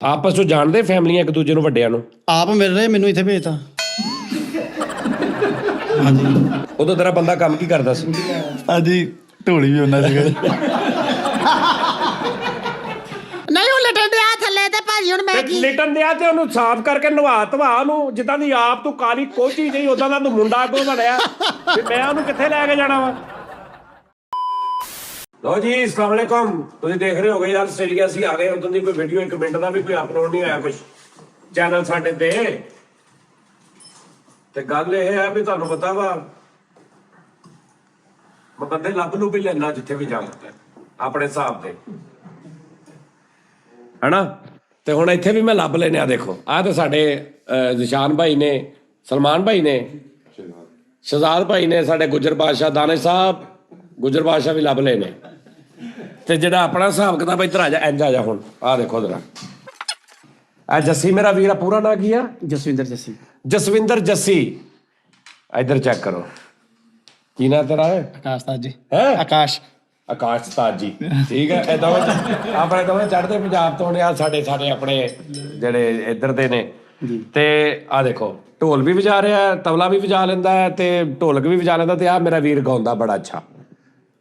ਆਪਸ ਚ ਜਾਣਦੇ ਫੈਮਲੀਆਂ ਇੱਕ ਦੂਜੇ ਨੂੰ ਵੱਡਿਆਂ ਨੂੰ? ਆਪ ਮਿਲ ਰਹੇ, ਮੈਨੂੰ ਇੱਥੇ ਭੇਜਤਾ। ਹਾਂਜੀ। ਉਦੋਂ ਤੇਰਾ ਬੰਦਾ ਕੰਮ ਕੀ ਕਰਦਾ ਸੀ? ਹਾਂਜੀ, ਢੋਲੀ ਵੀ ਉਹਨਾਂ ਸੀਗਾ। ਨਹੀਂ ਉਹ ਲਟਣ ਡਿਆ ਥੱਲੇ ਤੇ ਭਾਜੀ ਹੁਣ ਮੈਂ ਕੀ ਲਿਟਣ ਦਿਆ ਤੇ ਉਹਨੂੰ ਸਾਫ਼ ਕਰਕੇ ਨਵਾ ਧਵਾ ਉਹਨੂੰ, ਜਿੱਦਾਂ ਦੀ ਆਪ ਤੂੰ ਕਾਲੀ ਕੋਝੀ ਨਹੀਂ ਉਦਾਂ ਦਾ ਤੂੰ ਮੁੰਡਾ ਕੋ ਬਣਿਆ ਤੇ ਮੈਂ ਉਹਨੂੰ ਕਿੱਥੇ ਲੈ ਕੇ ਜਾਣਾ ਵਾ। ਲੋ ਜੀ, ਅਸਲਾਮ ਵਾਲੇਕੁਮ। ਤੁਸੀਂ ਦੇਖ ਰਹੇ ਹੋਗੇ ਯਾਰ ਆਸਟ੍ਰੇਲੀਆ ਸੀ ਆ ਗਏ। ਉਦੋਂ ਦੀ ਕੋਈ ਵੀਡੀਓ 1 ਮਿੰਟ ਦਾ ਵੀ ਕੋਈ ਅਪਲੋਡ ਨਹੀਂ ਹੋਇਆ ਕੁਛ ਚੈਨਲ ਸਾਡੇ ਤੇ ਗੱਲ ਇਹ ਹੈ ਵੀ ਤੁਹਾਨੂੰ ਪਤਾ ਵਾ ਮੈਂ ਬੰਦੇ ਲੱਭ ਨੂੰ ਵੀ ਲੈਣਾ ਜਿੱਥੇ ਵੀ ਜਾਵਾਂ ਆਪਣੇ ਹਿਸਾਬ ਦੇ, ਹਨਾ। ਤੇ ਹੁਣ ਇੱਥੇ ਵੀ ਮੈਂ ਲੱਭ ਲੈਣੇ ਆ। ਦੇਖੋ ਆਹ ਤੇ ਸਾਡੇ ਨਿਸ਼ਾਨ ਭਾਈ ਨੇ, ਸਲਮਾਨ ਭਾਈ ਨੇ, ਸ਼ਹਜ਼ਾਦ ਭਾਈ ਨੇ, ਸਾਡੇ ਗੁੱਜਰ ਬਾਦਸ਼ਾਹ ਦਾਨਿਸ਼ ਸਾਹਿਬ ਗੁੱਜਰ ਬਾਦਸ਼ਾਹ ਵੀ ਲੱਭ ਲਏ ਨੇ। ਤੇ ਜਿਹੜਾ ਆਪਣਾ ਹਿਸਾਬ ਕਿਤਾਬ ਇੱਧਰ ਆ ਜਾ, ਇੰਝ ਆ ਜਾ। ਹੁਣ ਆਹ ਦੇਖੋ ਜਰਾ, ਆ ਜੱਸੀ ਮੇਰਾ ਵੀਰ, ਪੂਰਾ ਨਾਂ ਕੀ ਆ? ਜਸਵਿੰਦਰ ਜੱਸੀ। ਜਸਵਿੰਦਰ ਜੱਸੀ। ਇੱਧਰ ਚੈੱਕ ਕਰੋ, ਕੀ ਨਾਂ ਤੇਰਾ ਹੈ? ਆਕਾਸ਼ ਤਾਜ ਜੀ। ਹੈ ਆਕਾਸ਼। ਆਕਾਸ਼ ਉਸਤਾਦ ਜੀ, ਠੀਕ ਹੈ। ਏਦਾਂ ਆਪਣੇ ਦੋਵੇਂ ਚੜ੍ਹਦੇ ਪੰਜਾਬ ਤੋਂ ਨੇ ਆ, ਸਾਡੇ ਆਪਣੇ ਜਿਹੜੇ ਇੱਧਰ ਦੇ ਨੇ। ਤੇ ਆ ਦੇਖੋ, ਢੋਲ ਵੀ ਵਜਾ ਰਿਹਾ, ਤਬਲਾ ਵੀ ਵਜਾ ਲੈਂਦਾ ਹੈ ਤੇ ਢੋਲਕ ਵੀ ਵਜਾ ਲੈਂਦਾ। ਤੇ ਆ ਮੇਰਾ ਵੀਰ ਗਾਉਂਦਾ ਬੜਾ ਅੱਛਾ,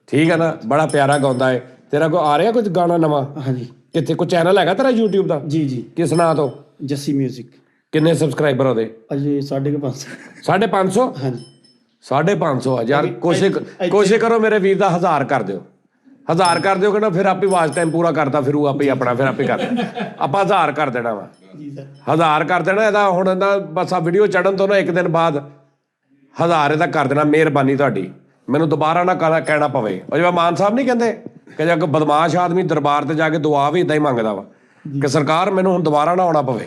ਠੀਕ ਹੈ ਨਾ, ਬੜਾ ਪਿਆਰਾ ਗਾਉਂਦਾ ਹੈ। ਤੇਰਾ ਕੋਈ ਆ ਰਿਹਾ ਕੁਝ ਗਾਣਾ ਨਵਾਂ? ਹਾਂਜੀ। ਕਿੱਥੇ ਕੋਈ ਚੈਨਲ ਹੈਗਾ ਤੇਰਾ YouTube ਦਾ? ਜੀ ਜੀ। ਕਿਸ ਨਾਂ ਤੋਂ? ਜੱਸੀ ਮਿਊਜ਼ਿਕ। ਕਿੰਨੇ ਸਬਸਕ੍ਰਾਈਬਰ ਉਹਦੇ? ਅਜੇ 550। 550? ਹਾਂਜੀ। 550 ਆ ਯਾਰ। ਕੋਸ਼ਿਸ਼ ਕਰੋ ਮੇਰੇ ਵੀਰ ਦਾ 1000 ਕਰ ਦਿਓ। 1000 ਕਰ ਦਿਓ ਕਿ ਫਿਰ ਆਪੇ ਵਾਚ ਟਾਈਮ ਪੂਰਾ ਕਰਦਾ ਫਿਰੂ ਆਪੇ ਆਪਣਾ, ਫਿਰ ਆਪੇ ਕਰ ਆਪਾਂ 1000 ਕਰ ਦੇਣਾ ਵਾ। 1000 ਕਰ ਦੇਣਾ ਇਹਦਾ। ਹੁਣ ਇਹਦਾ ਬਸ ਆ ਵੀਡੀਓ ਚੜਨ ਤੋਂ ਨਾ 1 ਦਿਨ ਬਾਅਦ 1000 ਇਹਦਾ ਕਰ ਦੇਣਾ। ਮਿਹਰਬਾਨੀ ਤੁਹਾਡੀ, ਮੈਨੂੰ ਦੁਬਾਰਾ ਨਾ ਕਹਿਣਾ ਪਵੇ। ਉਹ ਜਿਵੇਂ ਮਾਨ ਸਾਹਿਬ ਨਹੀਂ ਕਹਿੰਦੇ ਕਿ ਜੇ ਕੋਈ ਬਦਮਾਸ਼ ਆਦਮੀ ਦਰਬਾਰ ਤੇ ਜਾ ਕੇ ਦੁਆ ਵੀ ਇਦਾਂ ਹੀ ਮੰਗਦਾ ਵਾ ਕਿ ਸਰਕਾਰ ਮੈਨੂੰ ਹੁਣ ਦੁਬਾਰਾ ਨਾ ਆਉਣਾ ਪਵੇ,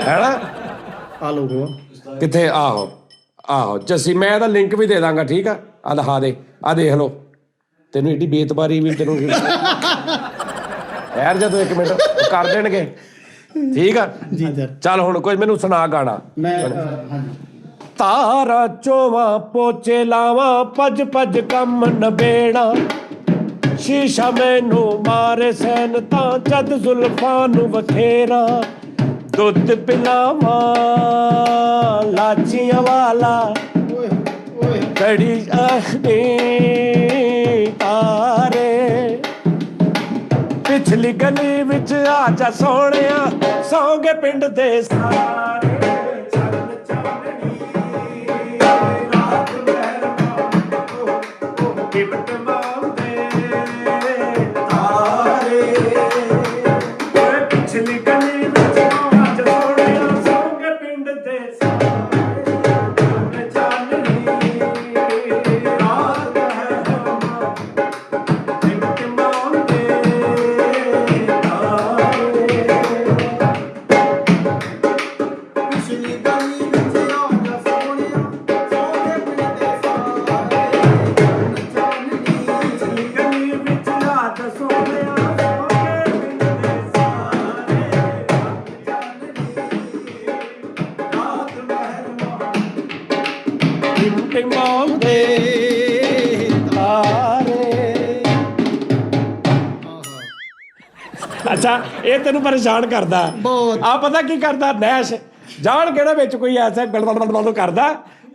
ਹੈ ਨਾ। ਆ ਲੋਗੋ ਕਿੱਥੇ? ਆਹੋ ਜੱਸੀ, ਮੈਂ ਇਹਦਾ ਲਿੰਕ ਵੀ ਦੇ ਦਾਂਗਾ, ਠੀਕ ਆ। ਆ ਦਿਖਾ ਦੇ, ਆ ਦੇਖ ਲਓ। ਤੈਨੂੰ ਏਡੀ ਬੇਤਬਾਰੀ ਵੀ ਤੈਨੂੰ ਯਾਰ, ਜਦੋਂ 1 ਮਿੰਟ ਕਰ ਦੇਣਗੇ, ਠੀਕ ਆ ਜੀ ਸਰ। ਚੱਲ ਹੁਣ ਕੋਈ ਮੈਨੂੰ ਸੁਣਾ ਗਾਣਾ। ਮੈਂ ਹਾਂਜੀ। ਤਾਰਾ ਚੋਵਾਂ ਪੋਚੇ ਲਾਵਾਂ, ਭੱਜ ਭੱਜ ਕੰਮ ਨਬੇੜਾ, ਸ਼ੀਸ਼ਾ ਮੈਨੂੰ ਮਾਰੇ ਸੈਨ ਤਾਂ ਜਦ ਜ਼ੁਲਫਾਂ ਨੂੰ ਵਖੇਰਾ, ਦੁੱਧ ਪਿਲਾਵਾਂ ਲਾਚੀਆਂ ਵਾਲਾ, ਕੜੀ ਆਖਦੇ ਤਾਰੇ, ਪਿਛਲੀ ਗਲੀ ਵਿੱਚ ਆ ਜਾ ਸੋਹਣਿਆ, ਸੌਂਗੇ ਪਿੰਡ ਦੇ ਸਾਰੇ। ਅੱਛਾ, ਇਹ ਤੈਨੂੰ ਪਰੇਸ਼ਾਨ ਕਰਦਾ ਬਹੁਤ। ਆ ਪਤਾ ਕੀ ਕਰਦਾ ਨੈਸ਼, ਜਾਣ ਕਿਹੜਾ ਵਿੱਚ ਕੋਈ ਐਸਾ ਗਲਬਲ ਕਰਦਾ,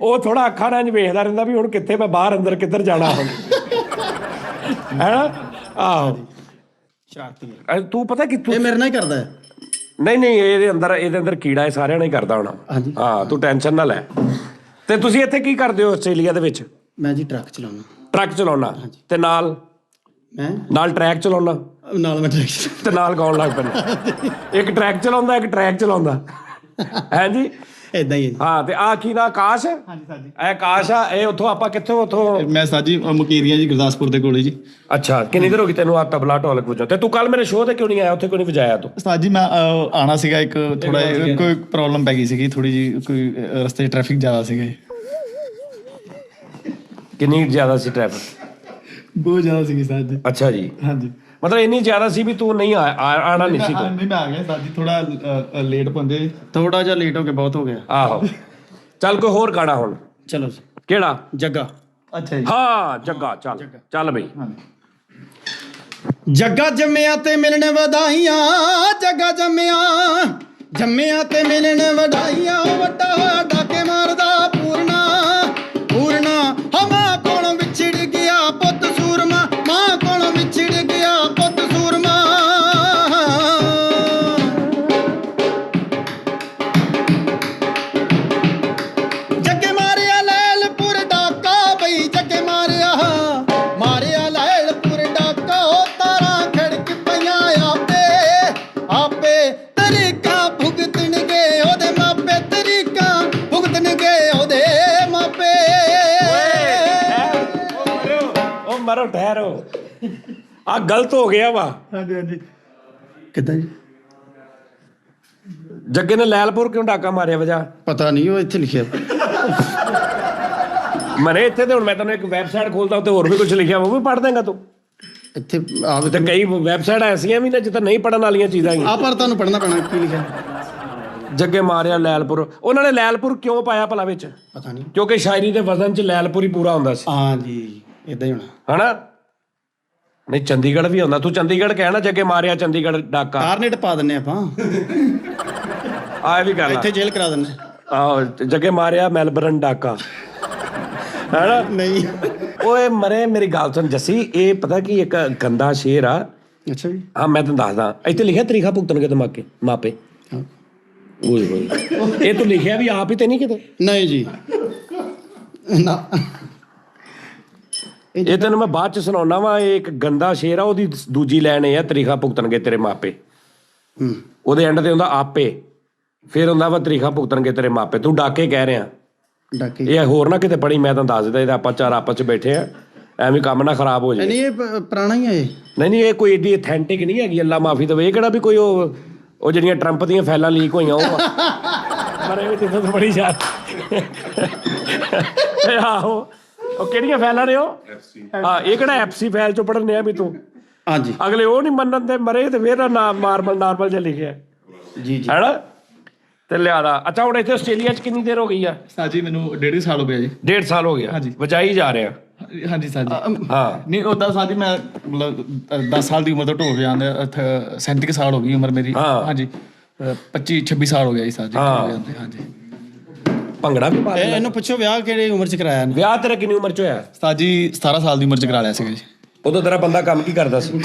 ਉਹ ਥੋੜਾ ਅੱਖਾਂ ਨਾਲ ਵੇਖਦਾ ਰਹਿੰਦਾ ਵੀ ਹੁਣ ਕਿੱਥੇ ਮੈਂ ਬਾਹਰ ਅੰਦਰ ਕਿੱਧਰ ਜਾਣਾ ਹੁਣ, ਹੈਨਾ। ਆਹੋ ਸ਼ਰਾਰਤੀ। ਤੂੰ ਪਤਾ ਕਿੱਥੋਂ ਇਹ ਮੇਰੇ ਨਾਲ ਹੀ ਕਰਦਾ ਹੈ। ਨਹੀਂ ਇਹਦੇ ਅੰਦਰ ਕੀੜਾ ਇਹ ਸਾਰਿਆਂ ਨੇ ਕਰਦਾ ਹੋਣਾ। ਹਾਂਜੀ। ਹਾਂ, ਤੂੰ ਟੈਨਸ਼ਨ ਨਾ ਲੈ। ਤੇ ਤੁਸੀਂ ਇੱਥੇ ਕੀ ਕਰਦੇ ਹੋ ਆਸਟ੍ਰੇਲੀਆ ਦੇ ਵਿੱਚ? ਮੈਂ ਜੀ ਟਰੱਕ ਚਲਾਉਣਾ। ਟਰੱਕ ਚਲਾਉਣਾ ਤੇ ਨਾਲ ਟਰੈਕ ਚਲਾਉਣਾ, ਨਾਲ ਮੈਂ ਟਰੱਕ ਤੇ ਨਾਲ ਗਾਉਣ ਲੱਗ ਪੈਣਾ। ਇੱਕ ਟਰੈਕ ਚਲਾਉਂਦਾ, ਇੱਕ ਟਰੈਕ ਚਲਾਉਂਦਾ, ਹੈ ਜੀ। ਏਦਾਂ ਹੀ ਹੈ ਜੀ। ਹਾਂ, ਤੇ ਆ ਕੀ ਨਾ ਆਕਾਸ਼? ਹਾਂਜੀ ਸਰ ਜੀ। ਇਹ ਆਕਾਸ਼ ਆ। ਇਹ ਉੱਥੋਂ ਆਪਾਂ ਕਿੱਥੋਂ? ਉੱਥੋਂ ਮੈਂ ਸਰ ਜੀ ਮੁਕੇਰੀਆਂ ਜੀ, ਗੁਰਦਾਸਪੁਰ ਦੇ ਕੋਲੇ ਜੀ। ਅੱਛਾ, ਕਿੰਨੀ ਦੇਰ ਹੋ ਗਈ ਤੈਨੂੰ ਆ ਤਬਲਾ ਢੋਲਕ ਵਜਾਉਂ? ਤੇ ਤੂੰ ਕੱਲ ਮੇਰੇ ਸ਼ੋਅ ਤੇ ਕਿਉਂ ਨਹੀਂ ਆਇਆ? ਉੱਥੇ ਕਿਉਂ ਨਹੀਂ ਵਜਾਇਆ ਤੂੰ? ਸਰ ਜੀ ਮੈਂ ਆਣਾ ਸੀਗਾ, ਇੱਕ ਥੋੜਾ ਕੋਈ ਪ੍ਰੋਬਲਮ ਪੈ ਗਈ ਸੀਗੀ ਥੋੜੀ ਜੀ, ਕੋਈ ਰਸਤੇ 'ਚ ਟ੍ਰੈਫਿਕ ਜ਼ਿਆਦਾ ਸੀਗਾ। ਕਿੰਨੀ ਜ਼ਿਆਦਾ ਸੀ ਟ੍ਰੈਫਿਕ? ਬਹੁਤ ਜ਼ਿਆਦਾ ਸੀਗੀ ਸਰ ਜੀ। ਅੱਛਾ ਜੀ। ਹਾਂਜੀ। ਮਤਲਬ ਇੰਨੀ ਜ਼ਿਆਦਾ ਸੀ ਵੀ ਤੂੰ ਨਹੀਂ ਆਣਾ ਨਹੀਂ ਸੀ ਨਹੀਂ, ਮੈਂ ਆ ਗਿਆ ਸਰ ਜੀ, ਥੋੜਾ ਲੇਟ ਪਹੁੰਚੇ। ਥੋੜਾ ਜਿਹਾ ਲੇਟ ਹੋ ਕੇ ਬਹੁਤ ਹੋ ਗਿਆ। ਆਹੋ, ਚੱਲ ਕੋਈ ਹੋਰ ਗਾਣਾ ਹੁਣ। ਚਲੋ ਜੀ। ਕਿਹੜਾ? ਜੱਗਾ। ਅੱਛਾ ਜੀ। ਹਾਂ, ਜੱਗਾ। ਚੱਲ ਬਈ। ਜੱਗਾ ਜੰਮਿਆ ਤੇ ਮਿਲਣ ਵਧਾਈਆਂ, ਜੱਗਾ ਜੰਮਿਆ ਤੇ ਮਿਲਣ ਵਧਾਈਆਂ। ਵੱਡਾ ਹੋਇਆ ਡਾਕੇ ਮਾਰਦਾ ਪੂਰਨਾ, ਮਾਂ ਕੋਲੋਂ ਵਿਛੜ ਗਿਆ ਪੁੱਤ ਸੂਰਮਾ, ਮਾਂ ਕੋਲੋਂ ਵਿਛੜ ਗਿਆ ਪੁੱਤ ਸੂਰਮਾ। ਜੱਗੇ ਮਾਰਿਆ ਲੈਲਪੁਰ ਡਾਕਾ ਬਈ, ਜੱਗੇ ਮਾਰਿਆ ਲੈਲਪੁਰ ਡਾਕਾ। ਉਹ ਤਾਰਾਂ ਖੜਕ ਪਈਆਂ ਆਪੇ ਤਰੀਕਾਂ ਭੁਗਤਣਗੇ ਉਹਦੇ ਮਾਪੇ, ਤਰੀਕਾਂ ਭੁਗਤਣਗੇ ਉਹਦੇ ਮਾਪੇ। ਉਹ ਮਰੋ ਠਹਿਰੋ, ਆ ਗਲਤ ਹੋ ਗਿਆ ਵਾ। ਹਾਂਜੀ ਕਿੱਦਾਂ ਜੀ? ਜੱਗੇ ਨੇ ਲੈਲਪੁਰ ਕਿਉਂ ਡਾਕਾ ਮਾਰਿਆ ਵਜਾ? ਪਤਾ ਨਹੀਂ, ਉਹ ਇੱਥੇ ਲਿਖਿਆ। ਮਰੇ ਇੱਥੇ ਤੇ ਹੁਣ ਮੈਂ ਤੈਨੂੰ ਇੱਕ ਵੈਬਸਾਈਟ ਖੋਲਦਾ ਉੱਤੇ ਹੋਰ ਵੀ ਕੁਝ ਲਿਖਿਆ ਉਹ ਵੀ ਪੜ੍ਹ ਦੇਂਗਾ ਤੂੰ? ਇੱਥੇ ਆਪ ਤੇ ਕਈ ਵੈਬਸਾਈਟ ਐਸੀਆਂ ਵੀ ਨੇ ਜਿੱਥੇ ਨਹੀਂ ਪੜਨ ਵਾਲੀਆਂ ਚੀਜ਼ਾਂ ਹੀ। ਆ ਪਰ ਤੁਹਾਨੂੰ ਪੜ੍ਹਨਾ ਪੈਣਾ ਕੀ ਲਿਖਿਆ। ਜੱਗੇ ਮਾਰਿਆ ਲੈਲਪੁਰ, ਉਹਨਾਂ ਨੇ ਲੈਲਪੁਰ ਕਿਉਂ ਪਾਇਆ ਭਲਾ ਵਿੱਚ? ਪਤਾ ਨਹੀਂ। ਕਿਉਂਕਿ ਸ਼ਾਇਰੀ ਦੇ ਵਜ਼ਨ 'ਚ ਲੈਲਪੁਰ ਹੀ ਪੂਰਾ ਹੁੰਦਾ ਸੀ। ਹਾਂ ਜੀ, ਇਦਾਂ ਹੀ ਹੋਣਾ ਹਨਾ? ਨਹੀਂ ਚੰਡੀਗੜ੍ਹ ਵੀ ਹੁੰਦਾ, ਤੂੰ ਚੰਡੀਗੜ੍ਹ ਕਹਿਣਾ ਜੱਗੇ ਮਾਰਿਆ ਚੰਡੀਗੜ੍ਹ ਡਾਕਾ। ਕਾਰਨੇਟ ਪਾ ਦਿੰਨੇ ਆਪਾਂ, ਆ ਵੀ ਕਰ ਇੱਥੇ ਜੇਲ੍ਹ ਕਰਾ ਦਿੰਨੇ। ਆਹੋ ਜੱਗੇ ਮਾਰਿਆ ਮੈਲਬਰਨ ਡਾਕਾ, ਹੈਨਾ? ਨਹੀਂ ਓਏ ਮਰੇ ਮੇਰੀ ਗੱਲ ਸੁਣ ਜੱਸੀ, ਇਹ ਪਤਾ ਕੀ ਇੱਕ ਗੰਦਾ ਸ਼ੇਰ ਆ। ਅੱਛਾ ਜੀ। ਹਾਂ ਮੈਂ ਤੈਨੂੰ ਦੱਸਦਾ, ਇੱਥੇ ਲਿਖਿਆ ਤਰੀਖਾ ਭੁਗਤਣਗੇ ਦਿਮਾਗੇ ਮਾਪੇ। ਓਏ ਹੋਏ, ਇਹ ਤੂੰ ਲਿਖਿਆ ਵੀ ਆਪ ਹੀ ਤੇ ਨਹੀਂ ਕਿਤੇ? ਨਹੀਂ ਜੀ ਨਾ, ਇਹ ਤੈਨੂੰ ਮੈਂ ਬਾਅਦ ਚ ਸੁਣਾਉਣਾ ਵਾ। ਇਹ ਇੱਕ ਗੰਦਾ ਸ਼ੇਰ ਆ, ਉਹਦੀ ਦੂਜੀ ਲਾਈਨ ਇਹ ਆ, ਤਰੀਖਾ ਭੁਗਤਣਗੇ ਤੇਰੇ ਮਾਪੇ। ਉਹਦੇ ਐਂਡ ਤੇ ਹੁੰਦਾ ਆਪੇ, ਫਿਰ ਹੁੰਦਾ ਵਾ ਤਰੀਖਾ ਭੁਗਤਣਗੇ ਤੇਰੇ ਮਾਪੇ। ਤੂੰ ਡਾਕੇ ਕਹਿ ਰਿਹਾ, ਡਾਕੇ। ਇਹ ਹੋਰ ਨਾ ਕਿਤੇ ਪੜੀ, ਮੈਂ ਤੁਹਾਨੂੰ ਦੱਸ ਦਿੱਤਾ। ਇਹਦਾ ਆਪਾਂ ਚਾਰ ਆਪਸ ਚ ਬੈਠੇ ਆ, ਐਵੇਂ ਕੰਮ ਨਾ ਖਰਾਬ ਹੋ ਜਾਏ। ਨਹੀਂ ਇਹ ਪੁਰਾਣਾ ਹੀ ਆ ਇਹ। ਨਹੀਂ ਇਹ ਕੋਈ ਏਡੀ ਅਥੈਂਟਿਕ ਨਹੀਂ ਹੈਗੀ, ਅੱਲਾ ਮਾਫੀ ਦੇਵੇ। ਇਹ ਕਿਹੜਾ ਵੀ ਕੋਈ ਉਹ ਜਿਹੜੀਆਂ ਟਰੰਪ ਦੀਆਂ ਫਾਈਲਾਂ ਲੀਕ ਹੋਈਆਂ ਉਹ ਪਰ ਇਹ ਜਿੱਦਾਂ ਤਾਂ ਬੜੀ ਯਾਦ। ਆਹੋ ਉਹ ਕਿਹੜੀਆਂ ਫਾਈਲਾਂ ਨੇ ਉਹ? ਹਾਂ ਇਹ ਕਿਹੜਾ ਐਫਸੀ ਫਾਈਲ ਚੋਂ ਪੜ੍ਹਨੇ ਆ ਵੀ ਤੂੰ? ਹਾਂਜੀ ਅਗਲੇ ਉਹ ਨਹੀਂ ਮੰਨਣ ਤੇ ਮਰੇ ਤੇ ਫਿਰ ਨਾਰਮਲ ਜਿਹਾ ਲਿਖਿਆ ਜੀ ਹੈਨਾ? ਤੇ ਲਿਆਦਾ। ਅੱਛਾ ਹੁਣ ਇੱਥੇ ਆਸਟ੍ਰੇਲੀਆ 'ਚ ਕਿੰਨੀ ਦੇਰ ਹੋ ਗਈ ਆ? ਸਾਜੀ ਮੈਨੂੰ 1.5 ਸਾਲ ਹੋ ਗਿਆ ਜੀ। 1.5 ਸਾਲ ਹੋ ਗਿਆ? ਹਾਂਜੀ। ਵਜਾਈ ਜਾ ਰਿਹਾ? ਹਾਂਜੀ ਸਾਜੀ। ਹਾਂ ਨਹੀਂ ਉਦਾਂ ਸਾਜੀ ਮੈਂ ਮਤਲਬ 10 ਸਾਲ ਦੀ ਉਮਰ ਤੋਂ ਢੋਲ ਜਾਂਦੇ, 37 ਸਾਲ ਹੋ ਗਈ ਉਮਰ ਮੇਰੀ। ਹਾਂਜੀ 25-26 ਸਾਲ ਹੋ ਗਿਆ ਜੀ ਸਾਜੀ। ਹਾਂਜੀ ਭੰਗੜਾ ਵੀ ਪਾ ਲਿਆ? ਇਹਨੂੰ ਪੁੱਛੋ ਵਿਆਹ ਕਿਹੜੀ ਉਮਰ ਚ ਕਰਾਇਆ ਇਹਨੇ? ਵਿਆਹ ਤੇਰਾ ਕਿੰਨੀ ਉਮਰ 'ਚ ਹੋਇਆ? ਸਾਜੀ 17 ਸਾਲ ਦੀ ਉਮਰ ਚ ਕਰਾ ਲਿਆ ਸੀਗਾ ਜੀ। ਉਦੋਂ ਤੇਰਾ ਬੰਦਾ ਕੰਮ ਕੀ ਕਰਦਾ ਸੀ?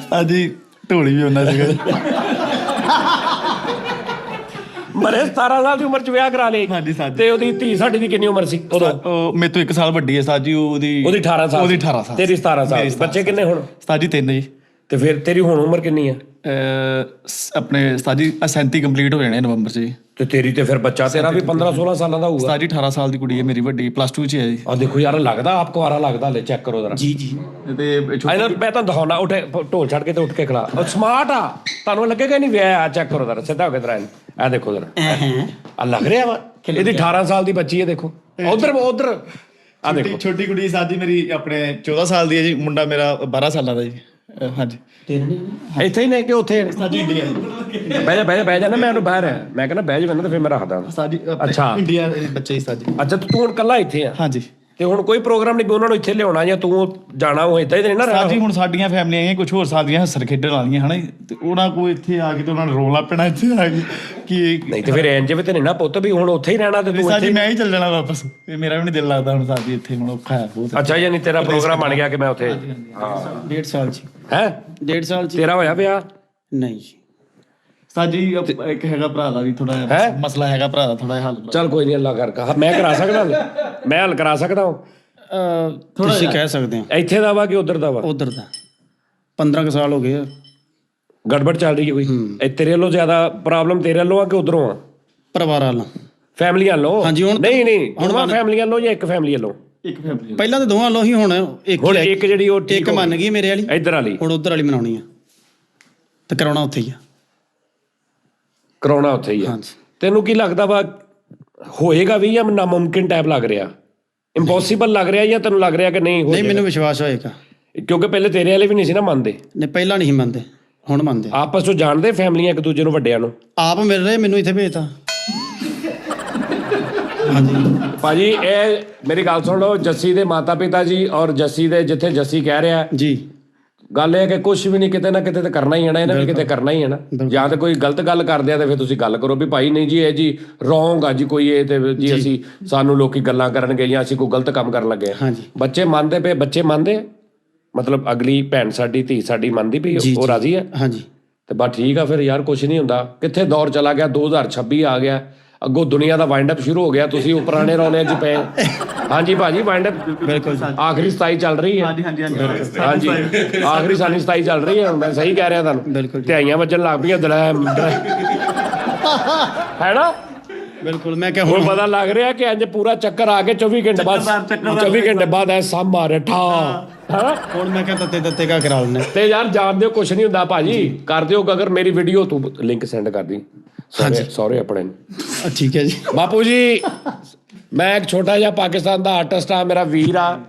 ਸਾਜੀ ਢੋਲੀ ਵੀ ਹੁੰਦਾ ਸੀਗਾ। ਮਰੇ 17 ਸਾਲ ਦੀ ਉਮਰ 'ਚ ਵਿਆਹ ਕਰਾ ਲਿਆ? ਹਾਂਜੀ ਸਾਜੀ। ਤੇ ਉਹਦੀ ਧੀ ਸਾਡੀ ਦੀ ਕਿੰਨੀ ਉਮਰ ਸੀ ਉਦੋਂ? ਉਹ ਮੇਰੇ ਤੋਂ 1 ਸਾਲ ਵੱਡੀ ਹੈ ਸਾਜੀ। ਉਹਦੀ 18 ਸਾਲ? ਉਹਦੀ 18 ਸਾਲ। ਤੇਰੀ 17 ਸਾਲ। ਬੱਚੇ ਕਿੰਨੇ ਹੁਣ? ਸਾਜੀ 3 ਜੀ। ਤੇ ਫਿਰ ਤੇਰੀ ਹੁਣ ਉਮਰ ਕਿੰਨੀ ਆ? ਆਪਣੇ ਸਾਜੀ 37 ਕੰਪਲੀਟ ਹੋ ਜਾਣੇ ਨਵੰਬਰ 'ਚ ਜੀ। ਤੇ ਤੇਰੀ ਤੇ ਫਿਰ ਬੱਚਾ ਤੇਰਾ ਵੀ 15-16 ਸਾਲਾਂ ਦਾ ਹੋਊਗਾ। ਸਾਜੀ 18 ਸਾਲ ਦੀ ਕੁੜੀ ਹੈ ਮੇਰੀ, ਵੱਡੀ +2 'ਚ ਹੈ ਜੀ। ਆ ਦੇਖੋ ਯਾਰ ਲੱਗਦਾ ਆਪ ਕੁਆਰਾ ਲੱਗਦਾ। ਲੈ ਚੈੱਕ ਕਰੋ ਜਰਾ। ਜੀ ਤੇ ਇਹਨਾਂ ਮੈਂ ਤੁਹਾਨੂੰ ਦਿਖਾਉਣਾ। ਉੱਠੇ ਢੋਲ ਛੱਡ ਕੇ ਤੇ ਉੱਠ ਕੇ ਖੜਾ। ਉਹ ਸਮਾਰਟ ਆ, ਤੁਹਾਨੂੰ ਲੱਗੇਗਾ ਨਹੀਂ ਵਿਆਹ ਆ। ਚੈੱਕ ਕਰੋ ਜਰਾ, ਸਿੱਧਾ ਹੋ ਕੇ ਤਰਾ ਆ ਦੇਖੋ ਜਰਾ। ਆ ਲੱਗ ਰਿਹਾ ਵਾ ਇਹਦੀ 18 ਸਾਲ ਦੀ ਬੱਚੀ ਹੈ। ਦੇਖੋ ਉਧਰ ਆ ਦੇਖੋ। ਛੋਟੀ ਕੁੜੀ ਸਾਜੀ ਮੇਰੀ ਆਪਣੇ 14 ਸਾਲ ਦੀ ਹੈ ਜੀ। ਮੁੰਡਾ ਮੇਰਾ 12 ਸਾਲਾਂ ਦਾ ਜੀ। ਹਾਂਜੀ ਇੱਥੇ ਹੀ ਨੇ ਕਿ ਉੱਥੇ? ਸਾਜੀ ਇੰਡੀਆ ਬਹਿ ਜਾ ਨਾ, ਮੈਂ ਉਹਨੂੰ ਬਾਹਰ ਆ। ਮੈਂ ਕਹਿੰਦਾ ਬਹਿ ਜਾ ਮੈਨੂੰ, ਤੇ ਫਿਰ ਮੈਂ ਰੱਖਦਾ। ਸਾਜੀ ਅੱਛਾ ਇੰਡੀਆ ਦੇ ਬੱਚੇ ਹੀ ਸਾਜੀ। ਅੱਛਾ ਤੂੰ ਹੁਣ ਕੱਲਾ ਇੱਥੇ ਆ? ਹਾਂਜੀ। ਤੇ ਹੁਣ ਕੋਈ ਪ੍ਰੋਗਰਾਮ ਨਹੀਂ ਉਹਨਾਂ ਨੂੰ ਇੱਥੇ ਲਿਆਉਣਾ ਜਾਂ ਤੂੰ ਜਾਣਾ? ਉਹ ਏਦਾਂ ਹੀ ਤੇ ਨਹੀਂ ਨਾ ਰਹਿਣਾ? ਸਾਜੀ ਹੁਣ ਸਾਡੀਆਂ ਫੈਮਲੀਆਂ ਆਈਆਂ ਕੁਝ ਹੋਰ ਸਾਡੀਆਂ ਹੱਸਣ ਖੇਡਣ ਵਾਲੀਆਂ ਹਨਾ, ਤੇ ਉਹਨਾਂ ਕੋਲ ਇੱਥੇ ਆ ਕੇ ਤੇ ਉਹਨਾਂ ਨੂੰ ਰੋਲਾ ਪੈਣਾ ਇੱਥੇ ਆ ਕੇ ਕਿ ਨਹੀਂ ਤੇ ਫਿਰ ਇੰਜ ਵੀ ਤੇ ਨਹੀਂ ਨਾ ਪੁੱਤ ਵੀ ਹੁਣ ਉੱਥੇ ਹੀ ਰਹਿਣਾ ਤੇ ਤੂੰ ਸਾਜੀ ਮੈਂ ਹੀ ਚੱਲ ਜਾਣਾ ਵਾਪਸ। ਤੇ ਮੇਰਾ ਵੀ ਨਹੀਂ ਦਿਲ ਲੱਗਦਾ ਹੁਣ ਸਾਜੀ ਇੱਥੇ। ਹੁਣ ਔਖਾ ਹੈ ਬਹੁਤ। ਅੱਛਾ ਯਾਨੀ ਤੇਰਾ ਪ੍ਰੋਗਰਾਮ ਬਣ ਗਿਆ ਕਿ ਮੈਂ ਉੱਥੇ? ਹਾਂ 1.5 ਸਾਲ ਚ। ਹੈ 1.5 ਸਾਲ ਚ? ਤੇਰਾ ਹੋਇਆ ਵਿਆਹ? ਨਹੀਂ ਜੀ ਸਾਜੀ ਇੱਕ ਹੈਗਾ ਭਰਾ ਦਾ ਵੀ ਥੋੜਾ ਮਸਲਾ ਹੈਗਾ, ਭਰਾ ਦਾ ਥੋੜਾ ਹੱਲ। ਚੱਲ ਕੋਈ ਨਹੀਂ, ਅੱਲਾ ਕਰ। ਮੈਂ ਕਰਾ ਸਕਦਾ, ਮੈਂ ਹੱਲ ਕਰਾ ਸਕਦਾ ਹਾਂ। ਤੁਸੀਂ ਕਹਿ ਸਕਦੇ ਹੋ। ਇੱਥੇ ਦਾ ਵਾ ਕਿ ਉਧਰ ਦਾ ਵਾ? ਉਧਰ ਦਾ 15 ਕੁ ਸਾਲ ਹੋ ਗਏ ਆ। ਗੜਬੜ ਚੱਲ ਰਹੀ ਹੈ ਕੋਈ? ਇਹ ਤੇਰੇ ਵੱਲੋਂ ਜ਼ਿਆਦਾ ਪ੍ਰੋਬਲਮ ਤੇਰੇ ਵੱਲੋਂ ਆ ਕਿ ਉਧਰੋਂ ਆ? ਪਰਿਵਾਰ ਵਾਲਾ ਫੈਮਲੀ ਵੱਲੋਂ? ਹਾਂਜੀ ਹੁਣ ਨਹੀਂ ਹੁਣ ਫੈਮਲੀ ਵੱਲੋਂ ਜਾਂ ਇੱਕ ਫੈਮਲੀ ਵੱਲੋਂ? ਇੱਕ ਫੈਮਲੀ। ਪਹਿਲਾਂ ਤਾਂ ਦੋਵਾਂ ਵੱਲੋਂ ਹੀ। ਹੁਣ ਇੱਕ ਜਿਹੜੀ ਉਹ ਇੱਕ ਮੰਨ ਗਈ ਮੇਰੇ ਵਾਲੀ, ਇੱਧਰ ਵਾਲੀ। ਹੁਣ ਉਧਰ ਵਾਲੀ ਮਨਾਉਣੀ ਆ ਤੇ ਕਰਾਉਣਾ ਉੱਥੇ ਹੀ ਆ। ਕਰਾਉਣਾ ਉੱਥੇ ਹੀ ਆ? ਹਾਂਜੀ। ਤੈਨੂੰ ਕੀ ਲੱਗਦਾ ਵਾ ਹੋਏਗਾ ਵੀ ਜਾਂ ਨਾਮੁਮਕਿਨ ਟਾਈਪ ਲੱਗ ਰਿਹਾ? ਇੰਪੋਸੀਬਲ ਲੱਗ ਰਿਹਾ ਜਾਂ ਤੈਨੂੰ ਲੱਗ ਰਿਹਾ ਕਿ ਨਹੀਂ ਹੋ ਨਹੀਂ ਮੈਨੂੰ ਵਿਸ਼ਵਾਸ ਹੋਏਗਾ। ਕਿਉਂਕਿ ਪਹਿਲੇ ਤੇਰੇ ਵਾਲੇ ਵੀ ਨਹੀਂ ਸੀ ਨਾ ਮੰਨਦੇ? ਨਹੀਂ ਪਹਿਲਾਂ ਨਹੀਂ ਮੰਨਦੇ, ਹੁਣ ਮੰਨਦੇ। ਆਪਸ ਵਿੱਚ ਜਾਣਦੇ ਫੈਮਲੀਆਂ ਇੱਕ ਦੂਜੇ ਨੂੰ, ਵੱਡਿਆਂ ਨੂੰ? ਆਪ ਮਿਲ ਰਹੇ, ਮੈਨੂੰ ਇੱਥੇ ਭੇਜਤਾ। ਹਾਂਜੀ ਭਾਜੀ ਇਹ ਮੇਰੀ ਗੱਲ ਸੁਣ ਲਓ। ਜੱਸੀ ਦੇ ਮਾਤਾ ਪਿਤਾ ਜੀ ਔਰ ਜੱਸੀ ਦੇ ਜਿੱਥੇ ਜੱਸੀ ਕਹਿ ਰਿਹਾ ਜੀ ਗੱਲ ਇਹ ਹੈ ਕਿ ਕੁਝ ਵੀ ਨਹੀਂ, ਕਿਤੇ ਨਾ ਕਿਤੇ ਤਾਂ ਕਰਨਾ ਹੀ ਹੈ ਨਾ, ਇਹਨਾਂ ਨੇ ਕਿਤੇ ਕਰਨਾ ਹੀ ਹੈ ਨਾ। ਜਾਂ ਤਾਂ ਕੋਈ ਗਲਤ ਗੱਲ ਕਰਦੇ ਆ ਤੇ ਫਿਰ ਤੁਸੀਂ ਗੱਲ ਕਰੋ ਵੀ ਭਾਈ ਨਹੀਂ ਜੀ ਇਹ ਜੀ ਰੋਂਗ ਆ ਜੀ ਕੋਈ ਇਹ ਤੇ ਜੀ ਅਸੀਂ ਸਾਨੂੰ ਲੋਕੀ ਗੱਲਾਂ ਕਰਨਗੇ ਜਾਂ ਅਸੀਂ ਕੋਈ ਗਲਤ ਕੰਮ ਕਰਨ ਲੱਗੇ ਆ। ਬੱਚੇ ਮੰਨਦੇ ਪਏ, ਬੱਚੇ ਮੰਨਦੇ ਮਤਲਬ ਅਗਲੀ ਭੈਣ ਸਾਡੀ ਧੀ ਸਾਡੀ ਮੰਨਦੀ ਪਈ ਉਹ ਰਾਜ਼ੀ ਹੈ। ਹਾਂਜੀ ਤੇ ਬਸ ਠੀਕ ਆ ਫਿਰ ਯਾਰ, ਕੁਝ ਨਹੀਂ ਹੁੰਦਾ। ਕਿੱਥੇ ਦੌਰ ਚਲਾ ਗਿਆ, 2026 ਆ ਗਿਆ, ਅੱਗੋਂ ਦੁਨੀਆ ਦਾ ਵਾਈਂਡ ਅਪ ਸ਼ੁਰੂ ਹੋ ਗਿਆ, ਤੁਸੀਂ ਉਹ ਪੁਰਾਣੇ ਰੌਲਿਆਂ 'ਚ ਪਏ। ਹਾਂਜੀ ਭਾਜੀ ਵਾਈਂਡ ਅਪ ਬਿਲਕੁਲ ਆਖਰੀ 27 ਚੱਲ ਰਹੀ ਹੈ। ਹਾਂਜੀ ਆਖਰੀ ਸਾਡੀ 27 ਚੱਲ ਰਹੀ ਹੈ, ਮੈਂ ਸਹੀ ਕਹਿ ਰਿਹਾ ਤੁਹਾਨੂੰ। ਧਿਆਈਆਂ ਵੱਜਣ ਲੱਗ ਪਈਆਂ ਹੈ ਨਾ। ਬਿਲਕੁਲ ਮੈਂ ਕਿਹਾ ਹੁਣ ਪਤਾ ਲੱਗ ਰਿਹਾ ਕਿ ਅੱਜ ਪੂਰਾ ਚੱਕਰ ਆ ਕੇ 24 ਘੰਟੇ ਬਾਅਦ ਐ ਸਾਹ ਮਾਰੇ ਠਾ। ਹੁਣ ਮੈਂ ਕਿਹਾ ਤੱਤੇ ਕਾ ਕਰਾ ਲੈਣੇ ਤੇ ਯਾਰ ਜਾਣ ਦਿਓ, ਕੁਛ ਨਹੀਂ ਹੁੰਦਾ ਭਾਜੀ, ਕਰ ਦਿਓ। ਅਗਰ ਮੇਰੀ ਵੀਡੀਓ ਤੂੰ ਲਿੰਕ ਸੈਂਡ ਕਰ ਦੀ ਸਹੁਰੇ ਆਪਣੇ ਨੂੰ। ਠੀਕ ਹੈ ਜੀ ਬਾਪੂ ਜੀ, ਮੈਂ ਇੱਕ ਛੋਟਾ ਜਿਹਾ ਪਾਕਿਸਤਾਨ ਦਾ ਆਰਟਿਸਟ ਆ, ਮੇਰਾ ਵੀਰ ਆ,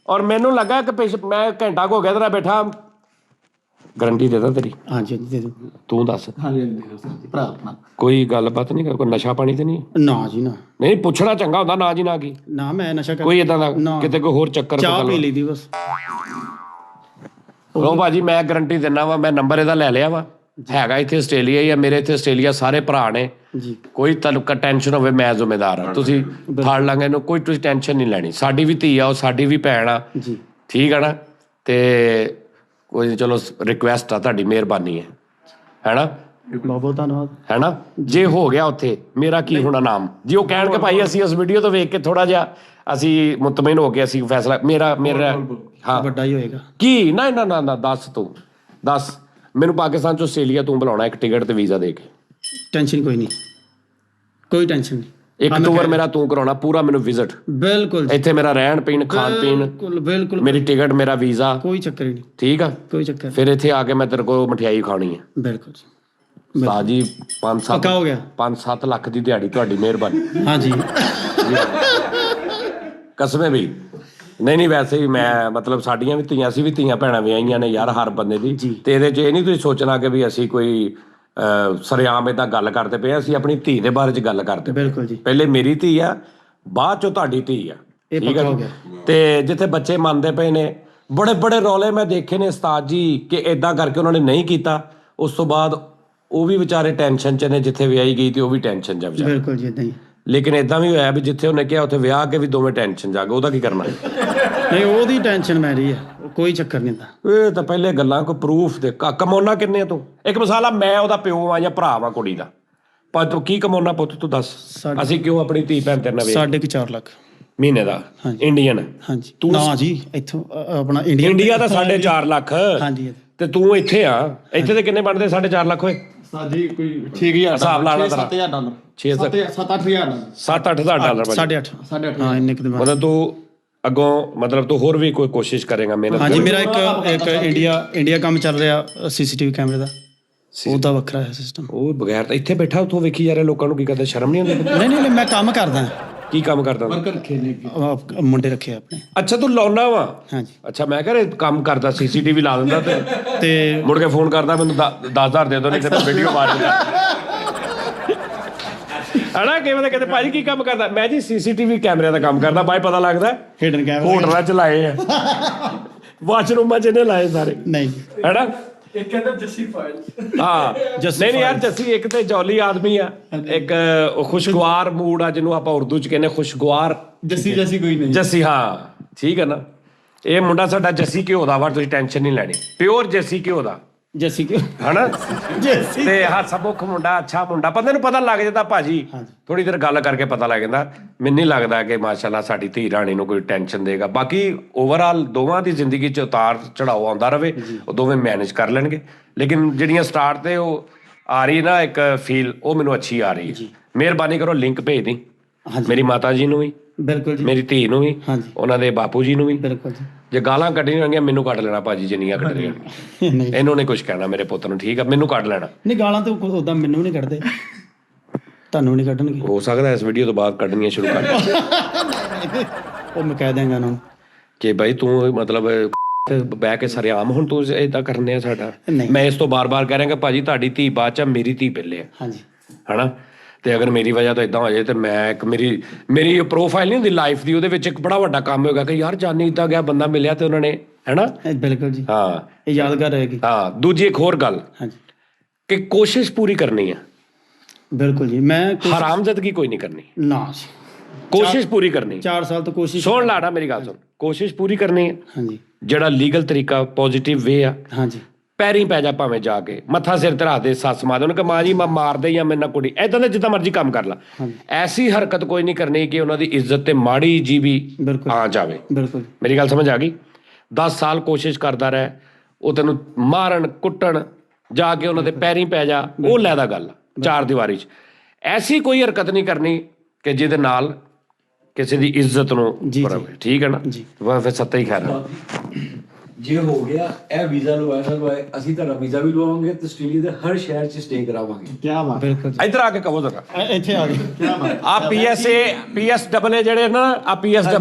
ਔਰ ਮੈਨੂੰ ਲੱਗਾ ਕਿ ਮੈਂ ਘੰਟਾ ਕੁ ਹੋ ਗਿਆ ਤੇਰਾ ਬੈਠਾ। ਗਰੰਟੀ ਦੇ ਦਾਂ ਤੇਰੀ? ਹਾਂਜੀ ਦੇ ਦੋ। ਤੂੰ ਦੱਸ। ਹਾਂਜੀ ਭਰਾ ਆਪਣਾ ਕੋਈ ਗੱਲਬਾਤ ਨਹੀਂ, ਕੋਈ ਨਸ਼ਾ ਪਾਣੀ ਤੇ ਨਹੀਂ? ਨਾ ਜੀ ਨਾ। ਨਹੀਂ ਪੁੱਛਣਾ ਚੰਗਾ ਹੁੰਦਾ। ਨਾ ਜੀ ਨਾ ਕੀ? ਨਾ ਮੈਂ ਨਸ਼ਾ ਕੋਈ ਏਦਾਂ ਦਾ ਕਿਤੇ ਕੋਈ ਹੋਰ ਚੱਕਰ? ਚਾਹ ਪੀ ਲਈ ਦੀ ਬਸ। ਲੋ ਭਾਜੀ ਮੈਂ ਗਰੰਟੀ ਦਿੰਦਾ ਵਾ, ਮੈਂ ਨੰਬਰ ਇਹਦਾ ਲੈ ਲਿਆ ਵਾ, ਹੈਗਾ ਇੱਥੇ ਆਸਟ੍ਰੇਲੀਆ ਹੀ ਆ, ਮੇਰੇ ਇੱਥੇ ਆਸਟ੍ਰੇਲੀਆ ਸਾਰੇ ਭਰਾ ਨੇ ਜੀ। ਕੋਈ ਤੁਹਾਨੂੰ ਟੈਨਸ਼ਨ ਹੋਵੇ ਮੈਂ ਜ਼ਿੰਮੇਦਾਰ ਹਾਂ, ਤੁਸੀਂ ਫੜ ਲਾਂਗੇ ਇਹਨੂੰ, ਕੋਈ ਤੁਸੀਂ ਟੈਨਸ਼ਨ ਨਹੀਂ ਲੈਣੀ। ਸਾਡੀ ਵੀ ਧੀ ਆ, ਉਹ ਸਾਡੀ ਵੀ ਭੈਣ ਆ ਜੀ, ਠੀਕ ਆ ਨਾ। ਤੇ ਕੋਈ ਚਲੋ ਰਿਕੁਐਸਟ ਆ, ਤੁਹਾਡੀ ਮਿਹਰਬਾਨੀ ਹੈ ਹੈਨਾ, ਬਹੁਤ ਧੰਨਵਾਦ ਹੈਨਾ। ਜੇ ਹੋ ਗਿਆ ਉੱਥੇ ਮੇਰਾ ਕੀ ਹੋਣਾ ਨਾਮ? ਜੇ ਉਹ ਕਹਿਣ ਕਿ ਭਾਈ ਅਸੀਂ ਉਸ ਵੀਡੀਓ ਤੋਂ ਵੇਖ ਕੇ ਥੋੜਾ ਜਿਹਾ ਅਸੀਂ ਮੁਤਮਈਨ ਹੋ ਕੇ ਅਸੀਂ ਫੈਸਲਾ ਮੇਰਾ ਹਾਂ ਵੱਡਾ ਹੀ ਹੋਏਗਾ ਕੀ? ਨਾ ਨਾ ਨਾ ਦੱਸ, ਤੂੰ ਦੱਸ ਮੈਨੂੰ ਪਾਕਿਸਤਾਨ ਤੋਂ ਆਸਟ੍ਰੇਲੀਆ ਤੂੰ ਬੁਲਾਉਣਾ ਇੱਕ ਟਿਕਟ ਤੇ ਵੀਜ਼ਾ ਦੇ ਕੇ। ਟੈਨਸ਼ਨ ਕੋਈ ਨਹੀਂ, ਕੋਈ ਟੈਨਸ਼ਨ ਨਹੀਂ। ਇੱਕ ਟੂਰ ਮੇਰਾ ਤੂੰ ਕਰਾਉਣਾ ਪੂਰਾ, ਮੈਨੂੰ ਵਿਜ਼ਿਟ। ਬਿਲਕੁਲ ਇੱਥੇ ਮੇਰਾ ਰਹਿਣ ਪੀਣ ਖਾਣ ਪੀਣ ਬਿਲਕੁਲ, ਮੇਰੀ ਟਿਕਟ ਮੇਰਾ ਵੀਜ਼ਾ, ਕੋਈ ਚੱਕਰ ਹੀ ਨਹੀਂ। ਠੀਕ ਆ, ਕੋਈ ਚੱਕਰ। ਫਿਰ ਇੱਥੇ ਆ ਕੇ ਮੈਂ ਤੇਰੇ ਕੋਲ ਮਠਿਆਈ ਖਾਣੀ ਹੈ। ਬਿਲਕੁਲ ਸਾਜੀ 5-7 ਲੱਖ ਦੀ ਦਿਹਾੜੀ, ਤੁਹਾਡੀ ਮਿਹਰਬਾਨੀ। ਹਾਂਜੀ ਕਸਮੇ ਵੀ ਨਹੀਂ ਵੈਸੇ ਵੀ ਮੈਂ ਮਤਲਬ ਸਾਡੀਆਂ ਵੀ ਧੀਆਂ, ਅਸੀਂ ਵੀ ਧੀਆਂ ਭੈਣਾਂ ਵਿਆਹੀਆਂ ਨੇ ਯਾਰ ਹਰ ਬੰਦੇ ਦੀ। ਤੇ ਇਹਦੇ 'ਚ ਇਹ ਨਹੀਂ ਤੁਸੀਂ ਸੋਚਣਾ ਕਿ ਵੀ ਅਸੀਂ ਕੋਈ ਸਰੇਆਮ ਏਦਾਂ ਗੱਲ ਕਰਦੇ ਪਏ, ਅਸੀਂ ਆਪਣੀ ਧੀ ਦੇ ਬਾਰੇ 'ਚ ਗੱਲ ਕਰਦੇ। ਬਿਲਕੁਲ ਜੀ, ਪਹਿਲੇ ਮੇਰੀ ਧੀ ਆ, ਬਾਅਦ 'ਚੋਂ ਤੁਹਾਡੀ ਧੀ ਆ, ਠੀਕ ਆ। ਤੇ ਜਿੱਥੇ ਬੱਚੇ ਮੰਨਦੇ ਪਏ ਨੇ, ਬੜੇ ਬੜੇ ਰੌਲੇ ਮੈਂ ਦੇਖੇ ਨੇ ਉਸਤਾਦ ਜੀ ਕਿ ਏਦਾਂ ਕਰਕੇ ਉਹਨਾਂ ਨੇ ਨਹੀਂ ਕੀਤਾ, ਉਸ ਤੋਂ ਬਾਅਦ ਉਹ ਵੀ ਵਿਚਾਰੇ ਟੈਨਸ਼ਨ 'ਚ ਨੇ, ਜਿੱਥੇ ਵਿਆਹੀ ਗਈ ਤੇ ਉਹ ਵੀ ਟੈਨਸ਼ਨ 'ਚ ਵਿਚਾਰੇ। ਬਿਲਕੁਲ ਜੀ ਏਦਾਂ ਹੀ। ਲੇਕਿਨ ਏਦਾਂ ਵੀ ਹੋਇਆ ਵੀ ਜਿੱਥੇ ਉਹਨੇ ਕਿਹਾ ਉੱਥੇ ਵਿਆਹ ਕੇ ਵੀ ਦੋਵੇਂ ਟੈਨਸ਼ਨ ਜਾ ਗਏ, ਉਹਦਾ ਕੀ ਕਰਨਾ? ਨਹੀਂ ਉਹਦੀ ਟੈਨਸ਼ਨ ਮੈਂ ਰਹੀ ਹੈ, ਕੋਈ ਚੱਕਰ ਨਹੀਂ ਹੁੰਦਾ। ਇਹ ਤਾਂ ਪਹਿਲੇ ਗੱਲਾਂ, ਕੋਈ ਪ੍ਰੂਫ ਦੇ। ਕਮਾਉਣਾ ਕਿੰਨੇ ਤੂੰ? ਇੱਕ ਮਿਸਾਲ ਆ, ਮੈਂ ਉਹਦਾ ਪਿਓ ਆ ਜਾਂ ਭਰਾ ਵਾ ਕੁੜੀ ਦਾ, ਪਰ ਤੂੰ ਕੀ ਕਮਾਉਣਾ ਪੁੱਤ ਤੂੰ ਦੱਸ? ਅਸੀਂ ਕਿਉਂ ਆਪਣੀ ਧੀ ਭੈਣ ਤੇਰੇ ਨਾਲ ਵੇਖ? 4.5 ਲੱਖ ਮਹੀਨੇ ਦਾ ਇੰਡੀਅਨ? ਹਾਂਜੀ। ਤੂੰ ਨਾ ਜੀ ਇੱਥੋਂ ਆਪਣਾ ਇੰਡੀਆ ਦਾ 4.5 ਲੱਖ। ਹਾਂਜੀ। ਤੇ ਤੂੰ ਇੱਥੇ ਆ, ਇੱਥੇ ਤੇ ਕਿੰਨੇ ਬਣਦੇ 4.5 ਲੱਖ ਹੋਏ? ਸਾਡੀ ਕੋਈ 6000 ਹਿਸਾਬ ਲਾ ਲਾ ਤੇਰਾ। 7000 ਡਾਲਰ 7-8 ਡਾਲਰ 8.5 ਹਾਂ ਇੰਨੇ ਕਿ ਮਤਲਬ ਤੂੰ ਅੱਗੋਂ ਮਤਲਬ ਤੂੰ ਹੋਰ ਵੀ ਕੋਈ ਕੋਸ਼ਿਸ਼ ਕਰੇਗਾ ਮਿਹਨਤ? ਹਾਂਜੀ ਮੇਰਾ ਇੱਕ ਇੰਡੀਆ ਕੰਮ ਚੱਲ ਰਿਹਾ ਸੀਸੀਟੀਵੀ ਕੈਮਰੇ ਦਾ, ਉਹਦਾ ਵੱਖਰਾ ਹੈ ਸਿਸਟਮ। ਉਹ ਬਗੈਰ ਤਾਂ ਇੱਥੇ ਬੈਠਾ ਉੱਥੋਂ ਵੇਖੀ ਜਾ ਰਿਹਾ ਲੋਕਾਂ ਨੂੰ, ਕੀ ਕਰਦਾ? ਸ਼ਰਮ ਨਹੀਂ ਆਉਂਦੀ? ਨਹੀਂ ਮੈਂ ਕੰਮ ਕਰਦਾ। ਕੀ ਕੰਮ ਕਰਦਾ? ਵਰਕਰ ਰੱਖੇ ਨੇ, ਮੁੰਡੇ ਰੱਖੇ ਆਪਣੇ। ਅੱਛਾ ਤੂੰ ਲਾਉਣਾ ਵਾ? ਹਾਂਜੀ। ਅੱਛਾ ਮੈਂ ਕਹ ਰਿਹਾ ਕੰਮ ਕਰਦਾ, ਸੀਸੀਟੀਵੀ ਲਾ ਦਿੰਦਾ ਤੇ ਮੁੜ ਕੇ ਫੋਨ ਕਰਦਾ ਮੈਨੂੰ 10,000 ਦੇ ਦੋ ਨਹੀਂ ਤੇ ਮੈਂ ਵੀਡੀਓ ਮਾਰ ਦਿੰਦਾ ਹਣਾ। ਕਿਵੇਂ ਕਹਿੰਦੇ ਭਾਜੀ ਕੀ ਕੰਮ ਕਰਦਾ? ਮੈਂ ਜੀ ਸੀਸੀਟੀਵੀ ਕੈਮਰਿਆਂ ਦਾ ਕੰਮ ਕਰਦਾ। ਬਾਈ ਪਤਾ ਲੱਗਦਾ ਹਿਡਨ ਕੈਮਰਾ ਹੋਟਲਾਂ ਚ ਲਾਏ ਆ, ਵਾਸ਼ਰੂਮਾਂ ਚ ਇਹਨੇ ਲਾਏ ਸਾਰੇ, ਨਹੀਂ ਹੈਨਾ। ਇੱਕ ਕਹਿੰਦਾ ਜੱਸੀ ਫਾਈਲ। ਹਾਂ ਨਹੀਂ ਯਾਰ, ਜੱਸੀ ਇੱਕ ਤੇ ਜੌਲੀ ਆਦਮੀ ਆ, ਇੱਕ ਖੁਸ਼ਗਵਾਰ ਮੂਡ ਆ ਜਿਹਨੂੰ ਆਪਾਂ ਉਰਦੂ ਚ ਕਹਿੰਦੇ ਖੁਸ਼ਗਵਾਰ। ਜੱਸੀ ਕੋਈ ਨਹੀਂ। ਜੱਸੀ, ਹਾਂ ਠੀਕ ਹੈ ਨਾ। ਇਹ ਮੁੰਡਾ ਸਾਡਾ ਜੱਸੀ ਘਿਓ ਦਾ ਵਾ, ਤੁਸੀਂ ਟੈਨਸ਼ਨ ਨਹੀਂ ਲੈਣੀ, ਪਿਓਰ ਜੱਸੀ ਘਿਓ ਦਾ। ਜੱਸੀ ਕਿਉਂ? ਹਨਾ ਤੇ ਹੱਸਮੁੱਖ ਮੁੰਡਾ, ਅੱਛਾ ਮੁੰਡਾ, ਬੰਦੇ ਨੂੰ ਪਤਾ ਲੱਗ ਜਾਂਦਾ ਭਾਜੀ, ਥੋੜੀ ਦੇਰ ਗੱਲ ਕਰਕੇ ਪਤਾ ਲੱਗ ਜਾਂਦਾ। ਮੈਨੂੰ ਨਹੀਂ ਲੱਗਦਾ ਕਿ ਮਾਸ਼ਾਅੱਲਾ ਸਾਡੀ ਧੀ ਰਾਣੀ ਨੂੰ ਕੋਈ ਟੈਨਸ਼ਨ ਦੇਗਾ। ਬਾਕੀ ਓਵਰਆਲ ਦੋਵਾਂ ਦੀ ਜ਼ਿੰਦਗੀ 'ਚ ਉਤਾਰ ਚੜਾਓ ਆਉਂਦਾ ਰਵੇ, ਉਹ ਦੋਵੇਂ ਮੈਨੇਜ ਕਰ ਲੈਣਗੇ। ਲੇਕਿਨ ਜਿਹੜੀਆਂ ਸਟਾਰਟ ਤੇ ਉਹ ਆ ਰਹੀ ਨਾ ਇੱਕ ਫੀਲ, ਉਹ ਮੈਨੂੰ ਅੱਛੀ ਆ ਰਹੀ ਹੈ। ਮਿਹਰਬਾਨੀ ਕਰੋ ਲਿੰਕ ਭੇਜ ਦੀ ਮੇਰੀ ਮਾਤਾ ਜੀ ਨੂੰ ਵੀ, ਬਿਲਕੁਲ ਜੀ, ਮੇਰੀ ਧੀ ਨੂੰ ਵੀ, ਉਹਨਾਂ ਦੇ ਬਾਪੂ ਜੀ ਨੂੰ ਵੀ। ਬਿਲਕੁਲ ਜੀ। ਜੇ ਗਾਲਾਂ ਕੱਢਣੀਆਂ ਹੋਣਗੀਆਂ ਮੈਨੂੰ ਕੱਢ ਲੈਣਾ ਭਾਜੀ, ਜਿੰਨੀਆਂ ਕੱਢਣੀਆਂ। ਇਹਨੂੰ ਨਹੀਂ ਕੁਝ ਕਹਿਣਾ ਮੇਰੇ ਪੁੱਤ ਨੂੰ, ਠੀਕ ਆ? ਮੈਨੂੰ ਕੱਢ ਲੈਣਾ। ਨਹੀਂ ਗਾਲਾਂ ਤਾਂ ਉਦਾਂ ਮੈਨੂੰ ਨਹੀਂ ਕੱਢਦੇ, ਤੁਹਾਨੂੰ ਨਹੀਂ ਕੱਢਣਗੇ। ਹੋ ਸਕਦਾ ਇਸ ਵੀਡੀਓ ਤੋਂ ਬਾਅਦ ਕੱਢਣੀਆਂ ਸ਼ੁਰੂ ਕਰ ਦੇ। ਉਹ ਮੈਂ ਕਹਿ ਦਿਆਂਗਾ ਉਹਨਾਂ ਨੂੰ ਕਿ ਬਾਈ ਤੂੰ ਮਤਲਬ ਬਹਿ ਕੇ ਸਰਿਆਮ ਹੁਣ ਤੂੰ ਏਦਾਂ ਕਰਨੇ ਆ ਸਾਡਾ। ਮੈਂ ਇਸ ਤੋਂ ਬਾਰ-ਬਾਰ ਕਹਿ ਰਿਹਾ ਕਿ ਭਾਜੀ ਤੁਹਾਡੀ ਧੀ ਬਾਅਦ ਚ, ਮੇਰੀ ਧੀ ਪਹਿਲੇ ਆ। ਹਾਂਜੀ ਹਨਾ। ਤੇ ਅਗਰ ਮੇਰੀ ਵਜ੍ਹਾ ਤੋਂ ਇਦਾਂ ਹੋ ਜਾਏ ਤੇ ਮੈਂ ਇੱਕ ਮੇਰੀ ਪ੍ਰੋਫਾਈਲ ਨਹੀਂ ਹੁੰਦੀ ਲਾਈਫ ਦੀ, ਉਹਦੇ ਵਿੱਚ ਇੱਕ ਬੜਾ ਵੱਡਾ ਕੰਮ ਹੋਏਗਾ ਕਿ ਯਾਰ ਜਾਨੀ ਇੱਦਾਂ ਗਿਆ ਬੰਦਾ ਮਿਲਿਆ ਤੇ ਉਹਨਾਂ ਨੇ ਹੈਨਾ? ਬਿਲਕੁਲ ਜੀ, ਹਾਂ ਇਹ ਯਾਦਗਾਰ ਰਹੇਗੀ। ਹਾਂ। ਦੂਜੀ ਇੱਕ ਹੋਰ ਗੱਲ ਹਾਂਜੀ ਕਿ ਕੋਸ਼ਿਸ਼ ਪੂਰੀ ਕਰਨੀ ਹੈ, ਬਿਲਕੁਲ ਜੀ। ਮੈਂ ਹਰਾਮਜ਼ਦਗੀ ਕੋਈ ਨਹੀਂ ਕਰਨੀ, ਨਾ ਜੀ, ਕੋਸ਼ਿਸ਼ ਪੂਰੀ ਕਰਨੀ। 4 ਸਾਲ ਤੋਂ ਕੋਸ਼ਿਸ਼। ਸੁਣ ਲਾਣਾ ਮੇਰੀ ਗੱਲ ਸੁਣ, ਕੋਸ਼ਿਸ਼ ਪੂਰੀ ਕਰਨੀ ਹੈ। ਹਾਂਜੀ ਜਿਹੜਾ ਲੀਗਲ ਤਰੀਕਾ ਪੋਜ਼ਿਟਿਵ ਵੇ ਆ, ਹਾਂਜੀ ਪੈਰੀਂ ਪੈ ਜਾ ਭਾਵੇਂ ਜਾ ਕੇ, ਮੱਥਾ ਸਿਰ ਤੇ ਰੱਖ ਦੇ, ਸੱਸ ਮਾਂ ਦੇ ਉਹਨੂੰ ਕਿ ਮਾਂ ਜੀ ਮੈਂ ਮਾਰਦੇ ਜਾਂ ਮੇਰੇ ਨਾਲ ਕੁੜੀ, ਐਦਾਂ ਦਾ ਜਿੱਦਾਂ ਮਰਜ਼ੀ ਕੰਮ ਕਰ ਲਾ। ਐਸੀ ਹਰਕਤ ਕੋਈ ਨਹੀਂ ਕਰਨੀ ਕਿ ਉਹਨਾਂ ਦੀ ਇੱਜ਼ਤ ਤੇ ਮਾੜੀ ਜੀ ਵੀ ਬਿਲਕੁਲ ਆ ਜਾਵੇ। ਬਿਲਕੁਲ ਮੇਰੀ ਗੱਲ ਸਮਝ ਆ ਗਈ? 10 ਸਾਲ ਕੋਸ਼ਿਸ਼ ਕਰਦਾ ਰਹਿ, ਉਹ ਤੈਨੂੰ ਮਾਰਨ ਕੁੱਟਣ, ਜਾ ਕੇ ਉਹਨਾਂ ਦੇ ਪੈਰੀਂ ਪੈ ਜਾ, ਉਹ ਲੈਦਾ ਗੱਲ 4 ਦੀਵਾਰੀ 'ਚ। ਐਸੀ ਕੋਈ ਹਰਕਤ ਨਹੀਂ ਕਰਨੀ ਕਿ ਜਿਹਦੇ ਨਾਲ ਕਿਸੇ ਦੀ ਇੱਜ਼ਤ ਨੂੰ ਪਰਵੇ, ਠੀਕ ਹੈ ਨਾ? ਫਿਰ ਸੱਤਾ ਹੀ ਖੈਰ ਹੈ। ਜੇ ਹੋ ਗਿਆ ਇਹ ਵੀਜ਼ਾ ਲਵਾਇਆ, ਅਸੀਂ ਤੁਹਾਡਾ ਵੀਜ਼ਾ ਵੀ ਲਵਾਵਾਂਗੇ ਤੇ ਆਸਟ੍ਰੇਲੀਆ ਦੇ ਹਰ ਸ਼ਹਿਰ 'ਚ ਸਟੇ ਕਰਾਵਾਂਗੇ। ਕੀ ਬਾਤ, ਬਿਲਕੁਲ ਇੱਧਰ ਆ ਕੇ ਕਹੋ ਜ਼ਰਾ, ਇੱਥੇ ਆ ਗਏ। ਕੀ ਬਾਤ। ਆ PSA ਜਿਹੜੇ ਨਾ, ਆ PSAA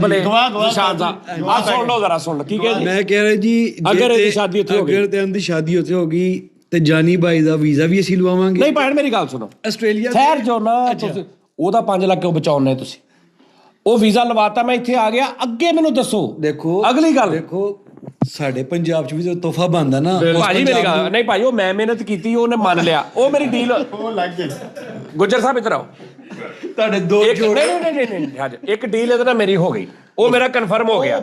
ਨਿਸ਼ਾਨ ਸਾਹਿਬ, ਆ ਸੁਣ ਲਓ ਜ਼ਰਾ, ਸੁਣ ਲਓ ਕੀ ਕਹਿੰਦੇ। ਮੈਂ ਕਹਿ ਰਿਹਾ ਜੀ, ਅਗਰ ਇਹਦੀ ਸ਼ਾਦੀ ਉੱਥੇ ਹੋ ਗਈ, ਅਗਰ ਤੇ ਇਹਦੀ ਸ਼ਾਦੀ ਉੱਥੇ ਹੋ ਗਈ ਤੇ ਜਾਨੀ ਬਾਈ ਦਾ ਵੀਜ਼ਾ ਵੀ ਅਸੀਂ ਲਵਾਵਾਂਗੇ। ਨਹੀਂ ਭੈਣ ਮੇਰੀ ਗੱਲ ਸੁਣੋ, ਆਸਟ੍ਰੇਲੀਆ ਠਹਿਰ ਜੋ ਨਾ ਤੁਸੀਂ, ਉਹਦਾ 5 ਲੱਖ ਕਿਉਂ ਬਚਾਉਣੇ ਤੁਸੀਂ? ਉਹ ਵੀਜ਼ਾ ਲਵਾਤਾ, ਮੈਂ ਇੱਥੇ ਆ ਗਿਆ, ਅੱਗੇ ਮੈਨੂੰ ਦੱਸੋ। ਦੇਖੋ ਅਗਲੀ ਗੱਲ ਦੇਖੋ, ਸਾਡੇ ਪੰਜਾਬ 'ਚ ਵੀ ਤਾਂ ਤੋਹਫਾ ਬਣਦਾ ਨਾ। ਭਾਜੀ ਮੇਰੀ ਗੱਲ ਨਹੀਂ, ਭਾਜੀ ਉਹ ਮੈਂ ਮਿਹਨਤ ਕੀਤੀ, ਉਹਨੇ ਮੰਨ ਲਿਆ, ਉਹ ਮੇਰੀ ਡੀਲ। ਉਹ ਲੱਗ ਗਏ। ਗੁੱਜਰ ਸਾਹਿਬ ਇੱਧਰ ਆਓ। ਤੁਹਾਡੇ ਦੋ ਨਹੀਂ, ਇੱਕ ਡੀਲ ਇਹਦੇ ਨਾਲ ਮੇਰੀ ਹੋ ਗਈ, ਉਹ ਮੇਰਾ ਕਨਫਰਮ ਹੋ ਗਿਆ।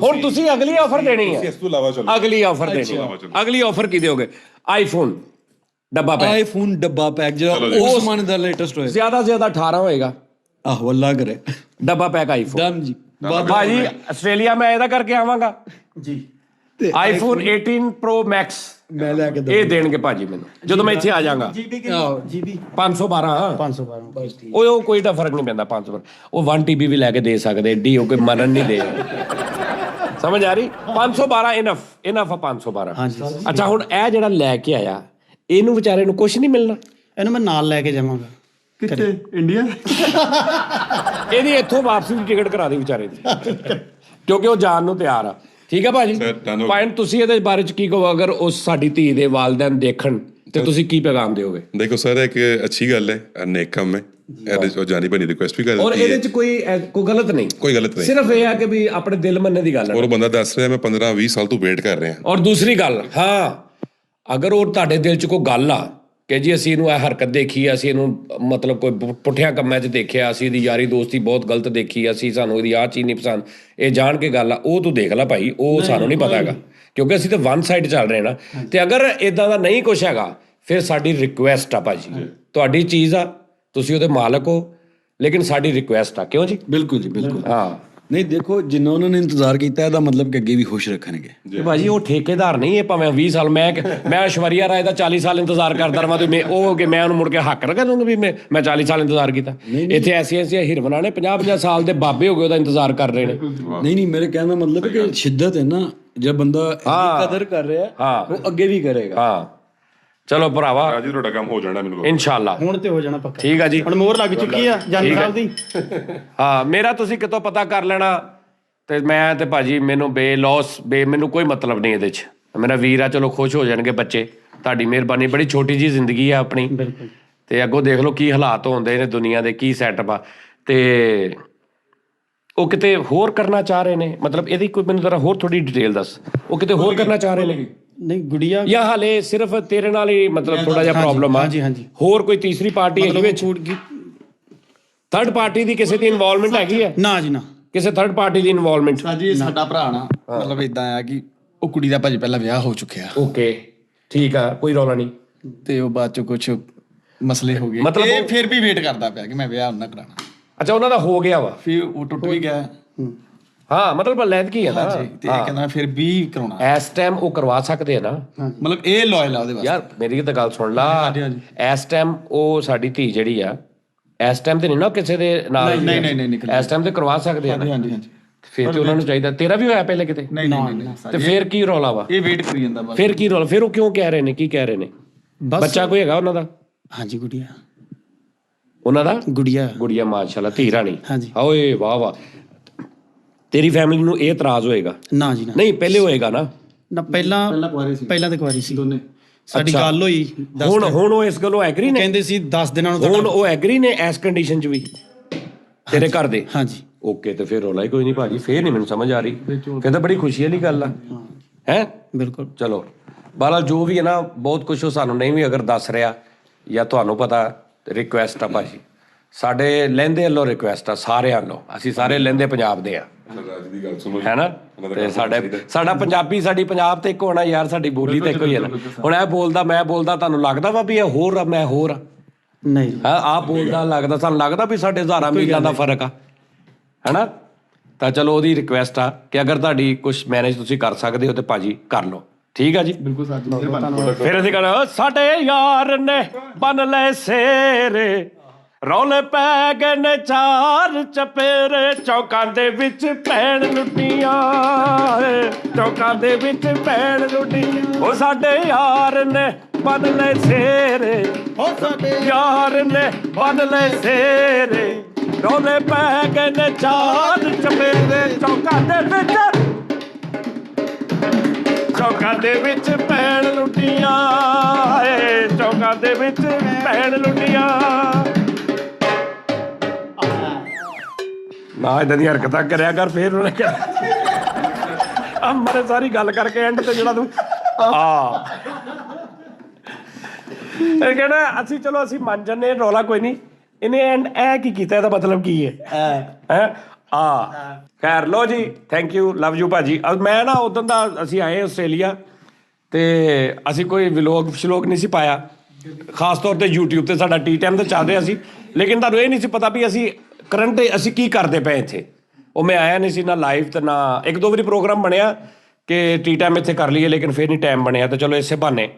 ਹੁਣ ਤੁਸੀਂ ਅਗਲੀ ਆਫਰ ਦੇਣੀ ਹੈ, ਇਸ ਤੋਂ ਇਲਾਵਾ ਚਲੋ ਅਗਲੀ ਆਫਰ ਦੇਣੀ ਹੈ। ਅਗਲੀ ਆਫਰ ਕੀ ਦਿਓਗੇ? ਆਈਫੋਨ ਡੱਬਾ ਪੈਕ, ਆਈਫੋਨ ਡੱਬਾ ਪੈਕ, ਜਿਹੜਾ ਉਸ ਜ਼ਮਾਨੇ ਦਾ ਲੇਟੈਸਟ ਹੋਇਆ। ਜ਼ਿਆਦਾ ਤੋਂ ਜ਼ਿਆਦਾ 18 ਹੋਏਗਾ। ਆਹੋ ਅੱਲਾ ਕਰੇ। ਡੱਬਾ ਪੈਕ ਆਈਫੋਨ ਡਨ ਜੀ। ਭਾਜੀ ਆਸਟ੍ਰੇਲੀਆ ਮੈਂ ਇਹਦਾ ਕਰਕੇ ਆਵਾਂਗਾ ਜੀ। ਆਈਫੋਨ 18 ਪ੍ਰੋ ਮੈਕਸ ਮੈਂ ਲੈ ਕੇ ਇਹ ਦੇਣਗੇ ਭਾਜੀ ਮੈਨੂੰ, ਜਦੋਂ ਮੈਂ ਇੱਥੇ ਆ ਜਾਵਾਂਗਾ। GB 512 512 ਉਹ ਕੋਈ ਤਾਂ ਫਰਕ ਨਹੀਂ ਪੈਂਦਾ। 512 ਉਹ 1 TB ਵੀ ਲੈ ਕੇ ਦੇ ਸਕਦੇ, ਏਡੀ ਉਹ ਕੋਈ ਮਰਨ ਨਹੀਂ ਦੇ। ਸਮਝ ਆ ਰਹੀ? 512 ਇਨਫ ਆ 512। ਹਾਂਜੀ। ਅੱਛਾ ਹੁਣ ਇਹ ਜਿਹੜਾ ਲੈ ਕੇ ਆਇਆ, ਇਹਨੂੰ ਵਿਚਾਰੇ ਨੂੰ ਕੁਝ ਨਹੀਂ ਮਿਲਣਾ? ਇਹਨੂੰ ਮੈਂ ਨਾਲ ਲੈ ਕੇ ਜਾਵਾਂਗਾ। ਕਿੱਥੇ? ਇੰਡੀਆ। ਇਹਦੀ ਇੱਥੋਂ ਵਾਪਸੀ ਦੀ ਟਿਕਟ ਕਰਾ ਦੇ ਵਿਚਾਰੇ ਦੀ, ਕਿਉਂਕਿ ਉਹ ਜਾਣ ਨੂੰ ਤਿਆਰ ਆ। ਠੀਕ ਹੈ ਭਾਜੀ? ਪੁਆਇੰਟ ਤੁਸੀਂ ਇਹਦੇ ਬਾਰੇ ਚ ਕੀ ਕਹੋ? ਅਗਰ ਉਸ ਸਾਡੀ ਧੀ ਦੇ ਵਾਲਿदैन ਦੇਖਣ ਤੇ ਤੁਸੀਂ ਕੀ ਪੈਗਾਮ ਦਿਓਗੇ? ਦੇਖੋ ਸਰ, ਇੱਕ ਅੱਛੀ ਗੱਲ ਹੈ, ਨੇਕ ਕੰਮ ਹੈ, ਇਹਦੇ ਚ ਜਾਨੀ ਬਣੀ ਰਿਕੁਐਸਟ ਵੀ ਕਰ ਔਰ ਦਿੱਤੀ ਇਹਦੇ ਹੈ। ਚ ਕੋਈ ਗਲਤ ਨਹੀਂ, ਕੋਈ ਗਲਤ ਨਹੀਂ। ਸਿਰਫ ਇਹ ਆ ਕਿ ਵੀ ਆਪਣੇ ਦਿਲ ਮੰਨੇ ਦੀ ਗੱਲ ਹੈ। ਔਰ ਬੰਦਾ ਦੱਸ ਰਿਹਾ ਮੈਂ 15-20 ਸਾਲ ਤੋਂ ਵੇਟ ਕਰ ਰਿਹਾ। ਔਰ ਦੂਸਰੀ ਗੱਲ, ਹਾਂ ਅਗਰ ਉਹ ਤੁਹਾਡੇ ਦਿਲ ਚ ਕੋਈ ਗੱਲ ਆ ਕਿ ਜੀ ਅਸੀਂ ਇਹਨੂੰ ਇਹ ਹਰਕਤ ਦੇਖੀ, ਅਸੀਂ ਇਹਨੂੰ ਮਤਲਬ ਕੋਈ ਪੁੱਠਿਆਂ ਕੰਮਾਂ 'ਚ ਦੇਖਿਆ, ਅਸੀਂ ਇਹਦੀ ਯਾਰੀ ਦੋਸਤੀ ਬਹੁਤ ਗਲਤ ਦੇਖੀ, ਅਸੀਂ ਸਾਨੂੰ ਇਹਦੀ ਆਹ ਚੀਜ਼ ਨਹੀਂ ਪਸੰਦ, ਇਹ ਜਾਣ ਕੇ ਗੱਲ ਆ, ਉਹ ਤੂੰ ਦੇਖ ਲੈ ਭਾਈ, ਉਹ ਸਾਨੂੰ ਨਹੀਂ ਪਤਾ ਹੈਗਾ, ਕਿਉਂਕਿ ਅਸੀਂ ਤਾਂ ਵਨ ਸਾਈਡ ਚੱਲ ਰਹੇ ਨਾ। ਤੇ ਅਗਰ ਇਦਾਂ ਦਾ ਨਹੀਂ ਕੁਛ ਹੈਗਾ, ਫਿਰ ਸਾਡੀ ਰਿਕੁਐਸਟ ਆ ਭਾਜੀ, ਤੁਹਾਡੀ ਚੀਜ਼ ਆ, ਤੁਸੀਂ ਉਹਦੇ ਮਾਲਕ ਹੋ, ਲੇਕਿਨ ਸਾਡੀ ਰਿਕੁਐਸਟ ਆ। ਕਿਉਂ ਜੀ? ਬਿਲਕੁਲ ਜੀ, ਬਿਲਕੁਲ। ਹਾਂ ਨਹੀਂ ਦੇਖੋ, ਜਿੰਨਾ ਉਹਨਾਂ ਨੇ ਇੰਤਜ਼ਾਰ ਕੀਤਾ ਇਹਦਾ ਮਤਲਬ ਕਿ ਅੱਗੇ ਵੀ ਖੁਸ਼ ਰੱਖਣਗੇ। ਤੇ ਭਾਜੀ ਉਹ ਠੇਕੇਦਾਰ ਨਹੀਂ, ਇਹ ਭਾਵੇਂ 20 ਸਾਲ ਮੈਂ ਐਸ਼ਵਰੀਆ ਰਾਏ ਦਾ 40 ਸਾਲ ਇੰਤਜ਼ਾਰ ਕਰਦਾ ਰਵਾਂ ਤੇ ਉਹ ਕਿ ਮੈਂ ਉਹਨੂੰ ਮੁੜ ਕੇ ਹੱਕ ਰੱਖਾਂ ਦੂੰਗਾ ਵੀ ਮੈਂ 40 ਸਾਲ ਇੰਤਜ਼ਾਰ ਕੀਤਾ। ਇੱਥੇ ਐਸੀਆਂ ਹਿਰਵਨਾਂ ਨੇ 50-50 ਸਾਲ ਦੇ ਬਾਬੇ ਹੋ ਗਏ ਉਹਦਾ ਇੰਤਜ਼ਾਰ ਕਰ ਰਹੇ ਨੇ। ਨਹੀਂ ਮੇਰੇ ਕਹਿਣ ਦਾ ਮਤਲਬ ਕਿ ਸ਼ਿੱਦਤ ਹੈ ਨਾ, ਜੇ ਬੰਦਾ ਕਦਰ ਕਰ ਰਿਹਾ ਉਹ ਅੱਗੇ ਵੀ ਕਰੇਗਾ। ਹਾਂ ਚਲੋ ਭਰਾਵਾ, ਰਾਜੀ ਤੁਹਾਡਾ ਕੰਮ ਹੋ ਜਾਣਾ ਮੈਨੂੰ ਇਨਸ਼ਾਅੱਲਾ। ਹੁਣ ਤੇ ਹੋ ਜਾਣਾ ਪੱਕਾ। ਠੀਕ ਆ ਜੀ, ਹੁਣ ਮੋਹਰ ਲੱਗ ਚੁੱਕੀ ਆ ਜਾਨੀ ਸਾਹਿਬ ਦੀ। ਹਾਂ ਮੇਰਾ ਤੁਸੀਂ ਕਿਤੋਂ ਪਤਾ ਕਰ ਲੈਣਾ, ਤੇ ਮੈਂ ਤੇ ਭਾਜੀ ਮੈਨੂੰ ਮੈਨੂੰ ਕੋਈ ਮਤਲਬ ਨਹੀਂ ਇਹਦੇ 'ਚ। ਮੇਰਾ ਵੀਰ ਆ, ਚਲੋ ਖੁਸ਼ ਹੋ ਜਾਣਗੇ ਬੱਚੇ, ਤੁਹਾਡੀ ਮਿਹਰਬਾਨੀ। ਬੜੀ ਛੋਟੀ ਜਿਹੀ ਜ਼ਿੰਦਗੀ ਆ ਆਪਣੀ, ਤੇ ਅੱਗੋਂ ਦੇਖ ਲਓ ਕੀ ਹਾਲਾਤ ਹੁੰਦੇ ਨੇ ਦੁਨੀਆ ਦੇ, ਕੀ ਸੈਟਅਪ ਆ। ਤੇ ਉਹ ਕਿਤੇ ਹੋਰ ਕਰਨਾ ਚਾਹ ਰਹੇ ਨੇ, ਮਤਲਬ ਇਹਦੀ ਕੋਈ ਮੈਨੂੰ ਜ਼ਰਾ ਹੋਰ ਥੋੜੀ ਡਿਟੇਲ ਦੱਸ। ਉਹ ਕਿਤੇ ਹੋਰ ਕਰਨਾ ਚਾਹ ਰਹੇ ਨੇ ਨਹੀਂ ਗੁੜੀਆ, ਜਾਂ ਹਾਲੇ ਸਿਰਫ ਤੇਰੇ ਨਾਲ ਹੀ ਮਤਲਬ ਥੋੜਾ ਜਿਹਾ ਪ੍ਰੋਬਲਮ ਆ? ਹਾਂਜੀ। ਹੋਰ ਕੋਈ ਤੀਸਰੀ ਪਾਰਟੀ ਹੈਗੀ ਵਿੱਚ? ਥਰਡ ਪਾਰਟੀ ਦੀ ਕਿਸੇ ਦੀ ਇਨਵੋਲਵਮੈਂਟ ਹੈਗੀ ਹੈ? ਨਾ ਜੀ ਨਾ, ਕਿਸੇ ਥਰਡ ਪਾਰਟੀ ਦੀ ਇਨਵੋਲਵਮੈਂਟ? ਸਾਜੀ ਸਾਡਾ ਭਰਾ ਨਾ, ਮਤਲਬ ਇਦਾਂ ਆ ਕਿ ਉਹ ਕੁੜੀ ਦਾ ਭਾਜੀ ਪਹਿਲਾਂ ਵਿਆਹ ਹੋ ਚੁੱਕਿਆ। ਓਕੇ ਠੀਕ ਆ, ਕੋਈ ਰੌਲਾ ਨਹੀਂ। ਤੇ ਉਹ ਬਾਅਦ ਚ ਕੁਝ ਮਸਲੇ ਹੋ ਗਏ, ਮਤਲਬ ਇਹ ਫਿਰ ਵੀ ਵੇਟ ਕਰਦਾ ਪਿਆ ਕਿ ਮੈਂ ਵਿਆਹ ਉਹਨਾਂ ਕਰਾਣਾ। ਅੱਛਾ ਉਹਨਾਂ ਦਾ ਹੋ ਗਿਆ ਵਾ, ਫਿਰ ਉਹ ਟੁੱਟ ਵੀ ਗਿਆ। ਹਾਂ ਮਤਲਬ ਲੈਦ ਕੀ ਹੈ ਨਾ, ਤੇ ਇਹ ਕਹਿੰਦਾ ਫਿਰ ਵੀ ਕਰਾਉਣਾ। ਇਸ ਟਾਈਮ ਉਹ ਕਰਵਾ ਸਕਦੇ ਆ ਨਾ, ਮਤਲਬ ਇਹ ਲਾਇਲ ਆ ਉਹਦੇ ਵਾਸਤੇ। ਯਾਰ ਮੇਰੀ ਤਾਂ ਗੱਲ ਸੁਣ ਲਾ, ਇਸ ਟਾਈਮ ਉਹ ਸਾਡੀ ਧੀ ਜਿਹੜੀ ਆ, ਇਸ ਟਾਈਮ ਤੇ ਨਹੀਂ ਨਾ ਕਿਸੇ ਦੇ ਨਾਲ, ਨਹੀਂ ਇਸ ਟਾਈਮ ਤੇ ਕਰਵਾ ਸਕਦੇ ਆ ਨਾ। ਹਾਂਜੀ ਫਿਰ ਤੇ ਉਹਨਾਂ ਨੂੰ ਚਾਹੀਦਾ। ਤੇਰਾ ਵੀ ਹੋਇਆ ਪਹਿਲੇ ਕਿਤੇ? ਨਹੀਂ ਤੇ ਫਿਰ ਕੀ ਰੌਲਾ ਵਾ? ਇਹ ਵੇਟ ਕਰੀ ਜਾਂਦਾ ਬਸ। ਫਿਰ ਕੀ ਰੌਲਾ? ਫਿਰ ਉਹ ਕਿਉਂ ਕਹਿ ਰਹੇ ਨੇ, ਕੀ ਕਹਿ ਰਹੇ ਨੇ? ਬੱਚਾ ਕੋਈ ਹੈਗਾ ਉਹਨਾਂ ਦਾ? ਹਾਂਜੀ ਗੁੜੀਆ, ਉਹਨਾਂ ਦਾ ਗੁੜੀਆ ਮਾਸ਼ਾਅੱਲਾ, ਧੀ ਰਾਣੀ। ਹਾਂਜੀ। ਓਏ ਵਾਹ ਵਾਹ। ਤੇਰੀ ਫੈਮਿਲੀ ਨੂੰ ਇਹ ਇਤਰਾਜ਼ ਹੋਏਗਾ? ਨਾ ਜੀ ਨਾ। ਨਹੀਂ ਪਹਿਲੇ ਹੋਏਗਾ ਨਾ? ਪਹਿਲਾਂ ਤਾਂ ਕੁਆਰੀ ਸੀ ਦੋਨੇ। ਸਾਡੀ ਗੱਲ ਹੋਈ, ਹੁਣ ਉਹ ਇਸ ਗੱਲੋਂ ਐਗਰੀ ਨੇ? ਕਹਿੰਦੇ ਸੀ 10 ਦਿਨਾਂ ਨੂੰ। ਹੁਣ ਉਹ ਐਗਰੀ ਨੇ ਇਸ ਕੰਡੀਸ਼ਨ 'ਚ ਵੀ ਤੇਰੇ ਘਰ ਦੇ? ਹਾਂਜੀ। ਓਕੇ ਤੇ ਫਿਰ ਰੌਲਾ ਹੀ ਕੋਈ ਨਹੀਂ ਭਾਜੀ, ਫੇਰ ਨਹੀਂ ਮੈਨੂੰ ਸਮਝ ਆ ਰਹੀ, ਫਿਰ ਤਾਂ ਬੜੀ ਖੁਸ਼ੀ ਵਾਲੀ ਗੱਲ ਆ ਹੈ। ਬਿਲਕੁਲ। ਚਲੋ ਬਾਲਾ ਜੋ ਵੀ ਹੈ ਨਾ, ਬਹੁਤ ਕੁਛ ਉਹ ਸਾਨੂੰ ਨਹੀਂ ਵੀ ਅਗਰ ਦੱਸ ਰਿਹਾ ਜਾਂ ਤੁਹਾਨੂੰ ਪਤਾ, ਰਿਕੁਐਸਟ ਆ ਭਾਜੀ, ਸਾਡੇ ਲਹਿੰਦੇ ਵੱਲੋਂ ਰਿਕੁਐਸਟ ਆ ਸਾਰਿਆਂ ਵੱਲੋਂ, ਅਸੀਂ ਸਾਰੇ ਲਹਿੰਦੇ ਪੰਜਾਬ ਦੇ ਆ, ਰਾਜ ਦੀ ਗੱਲ ਸੁਣੋ ਹੈ ਨਾ। ਤੇ ਸਾਡਾ ਪੰਜਾਬੀ, ਸਾਡੀ ਪੰਜਾਬ ਤੇ ਇੱਕ ਹੋਣਾ ਯਾਰ, ਸਾਡੀ ਬੋਲੀ ਤੇ ਇੱਕੋ ਹੀ ਹੈ ਨਾ। ਹੁਣ ਇਹ ਬੋਲਦਾ ਮੈਂ ਬੋਲਦਾ, ਤੁਹਾਨੂੰ ਲੱਗਦਾ ਵਾ ਵੀ ਇਹ ਹੋਰ ਆ ਮੈਂ ਹੋਰ ਆ? ਨਹੀਂ ਹਾਂ ਆਪ ਬੋਲਦਾ ਲੱਗਦਾ, ਸਾਨੂੰ ਲੱਗਦਾ ਵੀ ਸਾਡੇ ਹਜ਼ਾਰਾਂ ਮੀਲਾਂ ਦਾ ਫਰਕ ਆ, ਹੈਨਾ। ਤਾਂ ਚਲੋ ਉਹਦੀ ਰਿਕੁਐਸਟ ਆ ਕਿ ਅਗਰ ਤੁਹਾਡੀ ਕੁਛ ਮੈਨੇਜ ਤੁਸੀਂ ਕਰ ਸਕਦੇ ਹੋ ਤੇ ਭਾਜੀ ਕਰ ਲਓ, ਠੀਕ ਆ ਜੀ। ਬਿਲਕੁਲ ਸਰ ਜੀ। ਫਿਰ ਅਸੀਂ ਕਹਿੰਦੇ ਸਾਡੇ ਯਾਰ ਨੇ ਬਨ ਲੈ ਸੇਰੇ, ਰੌਲੇ ਪੈ ਗਏ ਨੇ ਚਾਰ ਚਪੇਰੇ, ਚੌਕਾਂ ਦੇ ਵਿੱਚ ਭੈਣ ਲੁੱਟੀਆਂ, ਚੌਕਾਂ ਦੇ ਵਿੱਚ ਭੈਣ ਲੁੱਟੀਆਂ। ਉਹ ਸਾਡੇ ਯਾਰ ਨੇ ਬਨ ਲੈ ਸੇਰੇ, ਉਹ ਸਾਡੇ ਯਾਰ ਨੇ ਬਨ ਲੈ ਸੇਰੇ, ਰੌਲੇ ਪੈ ਗਏ ਨੇ ਚਾਰ ਚਪੇਰੇ, ਚੌਕਾਂ ਦੇ ਵਿੱਚ, ਚੌਕਾਂ ਦੇ ਵਿੱਚ ਭੈਣ ਲੁੱਟੀਆਂ, ਚੌਕਾਂ ਦੇ ਵਿੱਚ ਭੈਣ ਲੁੱਟੀਆਂ। ਨਾ ਇਦਾਂ ਦੀ ਹਰਕਤਾਂ ਕਰਿਆ ਕਰ, ਫੇਰ ਉਹਨੇ ਕਿਹਾ ਮਾਰੇ ਸਾਰੀ ਗੱਲ ਕਰਕੇ ਐਂਡ ਤੇ ਜਿਹੜਾ ਤੂੰ ਇਹ ਕਹਿੰਦਾ ਅਸੀਂ ਚਲੋ ਅਸੀਂ ਮੰਨ ਜੰਨੇ, ਰੌਲਾ ਕੋਈ ਨਹੀਂ। ਇਹਨੇ ਐਂਡ ਇਹ ਕੀ ਕੀਤਾ, ਇਹਦਾ ਮਤਲਬ ਕੀ ਹੈ? ਖੈਰ ਲੋ ਜੀ, ਥੈਂਕ ਯੂ, ਲਵ ਯੂ ਭਾਜੀ। ਮੈਂ ਨਾ ਉਦੋਂ ਦਾ ਅਸੀਂ ਆਏ ਆਸਟ੍ਰੇਲੀਆ ਤੇ ਅਸੀਂ ਕੋਈ ਵਲੋਗ ਸ਼ਲੋਗ ਨਹੀਂ ਸੀ ਪਾਇਆ, ਖਾਸ ਤੌਰ ਤੇ YouTube ਤੇ ਸਾਡਾ ਟੀ ਟਾਈਮ ਤੇ ਚੱਲ ਰਿਹਾ ਸੀ, ਲੇਕਿਨ ਤੁਹਾਨੂੰ ਇਹ ਨਹੀਂ ਸੀ ਪਤਾ ਵੀ ਅਸੀਂ ਕਰੰਟ ਅਸੀਂ ਕੀ ਕਰਦੇ ਪਏ ਇੱਥੇ। ਉਹ ਮੈਂ ਆਇਆ ਨਹੀਂ ਸੀ ਨਾ ਲਾਈਵ ਤੇ ਨਾ, ਇੱਕ ਦੋ ਵਾਰੀ ਪ੍ਰੋਗਰਾਮ ਬਣਿਆ ਕਿ ਟੀ ਟਾਈਮ ਇੱਥੇ ਕਰ ਲਈਏ, ਲੇਕਿਨ ਫਿਰ ਨਹੀਂ ਟਾਈਮ ਬਣਿਆ। ਤਾਂ ਚਲੋ ਇਸੇ ਬਹਾਨੇ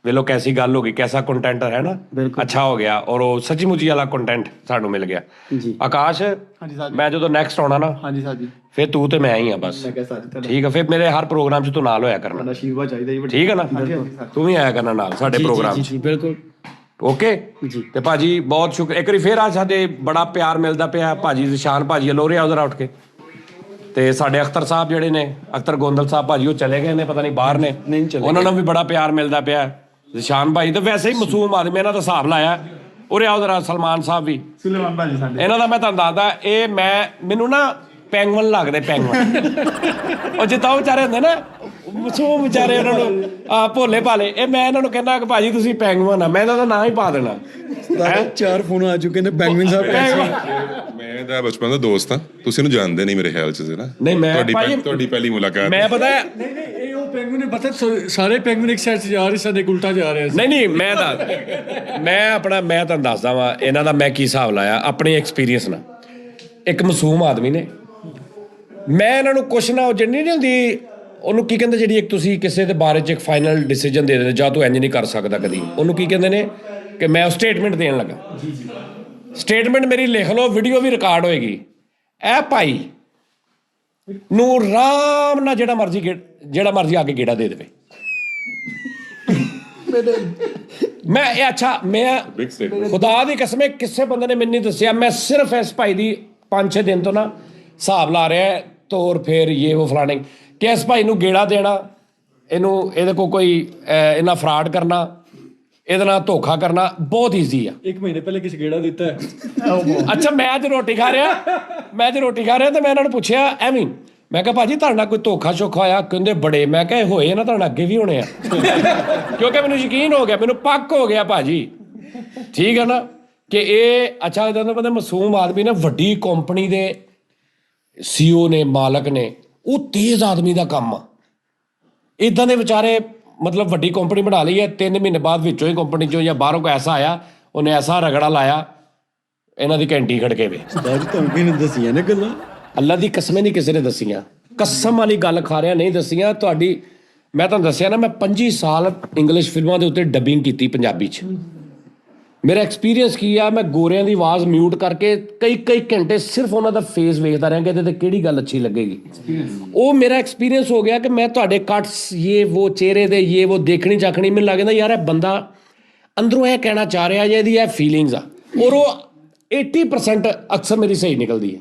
ਵੇਲੋ ਕੈਸੀ ਗੱਲ ਹੋ ਗਈ, ਕੈਸਾ ਕੰਟੈਂਟ ਹੈ ਨਾ, ਅੱਛਾ ਹੋ ਗਿਆ, ਔਰ ਉਹ ਸੱਚੀ ਮੁੱਚੀ ਵਾਲਾ ਕੰਟੈਂਟ ਸਾਨੂੰ ਮਿਲ ਗਿਆ। ਆਕਾਸ਼ ਮੈਂ ਜਦੋਂ ਨੈਕਸਟ ਆਉਣਾ ਨਾ, ਹਾਂਜੀ ਸਰ ਜੀ, ਫਿਰ ਤੂੰ ਤੇ ਮੈਂ ਹੀ ਆ ਬਸ, ਠੀਕ ਆ। ਫਿਰ ਮੇਰੇ ਹਰ ਪ੍ਰੋਗਰਾਮ 'ਚ ਤੂੰ ਨਾਲ ਹੋਇਆ ਕਰਨਾ, ਆਸ਼ੀਰਵਾਦ ਚਾਹੀਦਾ ਜੀ, ਠੀਕ ਹੈ ਨਾ, ਤੂੰ ਵੀ ਆਇਆ ਕਰਨਾ ਨਾਲ ਸਾਡੇ ਪ੍ਰੋਗਰਾਮ 'ਚ। ਬਿਲਕੁਲ ਓਕੇ ਤੇ ਭਾਜੀ ਬਹੁਤ ਸ਼ੁਕਰ, ਇੱਕ ਵਾਰੀ ਫੇਰ ਆ ਸਾਡੇ ਬੜਾ ਪਿਆਰ ਮਿਲਦਾ ਪਿਆ ਭਾਜੀ, ਨਿਸ਼ਾਨ ਭਾਜੀ ਲੋਰਿਆ ਉਧਰ ਉੱਠ ਕੇ, ਤੇ ਸਾਡੇ ਅਖਤਰ ਸਾਹਿਬ ਜਿਹੜੇ ਨੇ, ਅਖਤਰ ਗੋਂਦਲ ਸਾਹਿਬ ਭਾਜੀ, ਉਹ ਚਲੇ ਗਏ ਨੇ, ਪਤਾ ਨਹੀਂ ਬਾਹਰ ਨੇ, ਉਹਨਾਂ ਨੂੰ ਵੀ ਬੜਾ ਪਿਆਰ ਮਿਲਦਾ ਪਿਆ। ਨਿਸ਼ਾਨ ਭਾਈ ਤਾਂ ਵੈਸੇ ਹੀ ਮਾਸੂਮ ਆਦਮੀ, ਇਹਨਾਂ ਦਾ ਹਿਸਾਬ ਲਾਇਆ। ਉਰੇ ਉਧਰ ਸਲਮਾਨ ਸਾਹਿਬ ਵੀ, ਸੁਲੇਮਾਨ ਭਾਜੀ ਸਾਡੇ, ਇਹਨਾਂ ਦਾ ਮੈਂ ਤੁਹਾਨੂੰ ਦੱਸਦਾ, ਇਹ ਮੈਨੂੰ ਨਾ ਪੈਂਗਵਨ ਲੱਗਦੇ, ਪੈਂਗਵਨ ਉਹ ਜਿੱਦਾਂ ਉਹ ਵਿਚਾਰੇ ਹੁੰਦੇ ਨਾ ਮਾਸੂਮ ਵਿਚਾਰੇ, ਉਹਨਾਂ ਨੂੰ ਭੋਲੇ ਭਾਲੇ, ਇਹ ਮੈਂ ਇਹਨਾਂ ਨੂੰ ਕਹਿੰਦਾ ਕਿ ਭਾਜੀ ਤੁਸੀਂ ਪੈਂਗਵਨ ਆ, ਮੈਂ ਇਹਨਾਂ ਦਾ ਨਾਂ ਹੀ ਪਾ ਦੇਣਾ। 4 ਫੋਨ ਆ ਚੁੱਕੇ ਨੇ ਪੈਂਗਵਿਨ ਸਾਹਿਬ। ਮੈਂ ਤਾਂ ਬਚਪਨ ਦਾ ਦੋਸਤ ਹਾਂ, ਤੁਸੀਂ ਇਹਨੂੰ ਜਾਣਦੇ ਨਹੀਂ ਮੇਰੇ ਖਿਆਲ 'ਚ ਨਾ। ਨਹੀਂ ਮੈਂ ਤੁਹਾਡੀ ਪਹਿਲੀ ਮੁਲਾਕਾਤ ਮੈਂ ਪਤਾ ਨਹੀਂ ਇਹ ਉਹ ਪੈਂਗੂਨ ਨੇ ਪਤਾ, ਸਾਰੇ ਪੈਂਗੂਨ ਇੱਕ ਸਾਈਡ 'ਚ ਜਾ ਰਹੇ, ਸਾਡੇ ਉਲਟਾ ਜਾ ਰਹੇ ਸੀ। ਨਹੀਂ ਮੈਂ ਤੁਹਾਨੂੰ ਦੱਸਦਾ ਵਾਂ ਇਹਨਾਂ ਦਾ ਮੈਂ ਕੀ ਹਿਸਾਬ ਲਾਇਆ ਆਪਣੇ ਐਕਸਪੀਰੀਅੰਸ ਨਾਲ। ਇੱਕ ਮਾਸੂਮ ਆਦਮੀ ਨੇ, ਮੈਂ ਇਹਨਾਂ ਨੂੰ ਕੁਛ ਨਾ, ਉਹ ਜਿਹੜੀ ਨਹੀਂ ਹੁੰਦੀ ਉਹਨੂੰ ਕੀ ਕਹਿੰਦੇ, ਜਿਹੜੀ ਇੱਕ ਤੁਸੀਂ ਕਿਸੇ ਦੇ ਬਾਰੇ 'ਚ ਇੱਕ ਫਾਈਨਲ ਡਿਸੀਜਨ ਦੇ ਦਿੰਦੇ, ਜਾਂ ਤੂੰ ਇੰਜ ਨਹੀਂ ਕਰ ਸਕਦਾ ਕਦੀ, ਉਹਨੂੰ ਕੀ ਕਹਿੰਦੇ ਨੇ ਕਿ ਮੈਂ ਉਹ ਸਟੇਟਮੈਂਟ ਦੇਣ ਲੱਗਾ। ਸਟੇਟਮੈਂਟ ਮੇਰੀ ਲਿਖ ਲਓ, ਵੀਡੀਓ ਵੀ ਰਿਕਾਰਡ ਹੋਏਗੀ। ਇਹ ਭਾਈ ਨੂੰ ਆਰਾਮ ਨਾਲ ਜਿਹੜਾ ਮਰਜ਼ੀ ਆ ਕੇ ਗੇੜਾ ਦੇ ਦੇਵੇ। ਮੈਂ ਇਹ ਅੱਛਾ, ਮੈਂ ਖੁਦਾ ਦੀ ਕਸਮ, ਕਿਸੇ ਬੰਦੇ ਨੇ ਮੈਨੂੰ ਨਹੀਂ ਦੱਸਿਆ, ਮੈਂ ਸਿਰਫ ਇਸ ਭਾਈ ਦੀ 5-6 ਦਿਨ ਤੋਂ ਨਾ ਹਿਸਾਬ ਲਾ ਰਿਹਾ, ਤੋਰ ਫੇਰ ਇਹ ਉਹ ਫਲਾਣੇ, ਕਿ ਇਸ ਭਾਈ ਨੂੰ ਗੇੜਾ ਦੇਣਾ, ਇਹਦੇ ਕੋਲ ਕੋਈ ਇਹਨਾਂ ਫਰਾਡ ਕਰਨਾ, ਇਹਦੇ ਨਾਲ ਧੋਖਾ ਕਰਨਾ ਬਹੁਤ ਈਜ਼ੀ ਆ। 1 ਮਹੀਨੇ ਪਹਿਲੇ ਕਿਸੇ ਗੇੜਾ ਦਿੱਤਾ ਹੈ। ਅੱਛਾ ਮੈਂ ਅੱਜ ਰੋਟੀ ਖਾ ਰਿਹਾ ਤੇ ਮੈਂ ਇਹਨਾਂ ਨੂੰ ਪੁੱਛਿਆ ਐਵੇਂ, ਮੈਂ ਕਿਹਾ ਭਾਜੀ ਤੁਹਾਡੇ ਨਾਲ ਕੋਈ ਧੋਖਾ ਸ਼ੋਖਾ ਹੋਇਆ? ਕਹਿੰਦੇ ਬੜੇ। ਮੈਂ ਕਿਹਾ ਹੋਏ ਨਾ, ਤੁਹਾਡੇ ਅੱਗੇ ਵੀ ਹੋਣੇ ਆ ਕਿਉਂਕਿ ਮੈਨੂੰ ਯਕੀਨ ਹੋ ਗਿਆ, ਮੈਨੂੰ ਪੱਕ ਹੋ ਗਿਆ ਭਾਜੀ, ਠੀਕ ਹੈ ਨਾ, ਕਿ ਇਹ ਅੱਛਾ ਇਹਦਾ ਤਾਂ ਪਤਾ ਮਾਸੂਮ ਆਦਮੀ ਨੇ, ਵੱਡੀ ਕੰਪਨੀ ਦੇ CEO ਨੇ, ਮਾਲਕ ਨੇ, ਉਹ ਤੇਜ਼ ਆਦਮੀ ਦਾ ਕੰਮ ਆ। ਇਦਾਂ ਦੇ ਵਿਚਾਰੇ ਮਤਲਬ ਵੱਡੀ ਕੰਪਨੀ ਬਣਾ ਲਈ ਹੈ, 3 ਮਹੀਨੇ ਬਾਅਦ ਵਿੱਚੋਂ ਹੀ ਕੰਪਨੀ 'ਚੋਂ ਜਾਂ ਬਾਹਰੋਂ ਕੋਈ ਐਸਾ ਆਇਆ, ਉਹਨੇ ਐਸਾ ਰਗੜਾ ਲਾਇਆ, ਇਹਨਾਂ ਦੀ ਘੰਟੀ ਖੜਕੇ ਵੇ। ਤੁਹਾਨੂੰ ਕਿਹਨੇ ਦੱਸੀਆਂ ਨੇ ਗੱਲਾਂ? ਅੱਲਾ ਦੀ ਕਸਮੇ ਨਹੀਂ ਕਿਸੇ ਨੇ ਦੱਸੀਆਂ, ਕਸਮ ਵਾਲੀ ਗੱਲ ਖਾ ਰਿਹਾ, ਨਹੀਂ ਦੱਸੀਆਂ। ਮੈਂ ਤੁਹਾਨੂੰ ਦੱਸਿਆ ਨਾ, ਮੈਂ 25 ਸਾਲ ਇੰਗਲਿਸ਼ ਫਿਲਮਾਂ ਦੇ ਉੱਤੇ ਡੱਬਿੰਗ ਕੀਤੀ ਪੰਜਾਬੀ 'ਚ। ਮੇਰਾ ਐਕਸਪੀਰੀਅੰਸ ਕੀ ਆ, ਮੈਂ ਗੋਰਿਆਂ ਦੀ ਆਵਾਜ਼ ਮਿਊਟ ਕਰਕੇ ਕਈ ਘੰਟੇ ਸਿਰਫ ਉਹਨਾਂ ਦਾ ਫੇਸ ਵੇਖਦਾ ਰਿਹਾ ਕਿ ਇਹਦੇ ਤੇ ਕਿਹੜੀ ਗੱਲ ਅੱਛੀ ਲੱਗੇਗੀ। ਉਹ ਮੇਰਾ ਐਕਸਪੀਰੀਅੰਸ ਹੋ ਗਿਆ ਕਿ ਮੈਂ ਤੁਹਾਡੇ ਕੱਟਸ, ਉਹ ਚਿਹਰੇ ਦੇ ਉਹ ਦੇਖਣੀ ਚਾਖਣੀ, ਮੈਨੂੰ ਲੱਗ ਜਾਂਦਾ ਯਾਰ ਇਹ ਬੰਦਾ ਅੰਦਰੋਂ ਇਹ ਕਹਿਣਾ ਚਾਹ ਰਿਹਾ ਜਾਂ ਇਹਦੀ ਇਹ ਫੀਲਿੰਗਸ ਆ, ਔਰ ਉਹ 80% ਅਕਸਰ ਮੇਰੀ ਸਹੀ ਨਿਕਲਦੀ ਹੈ।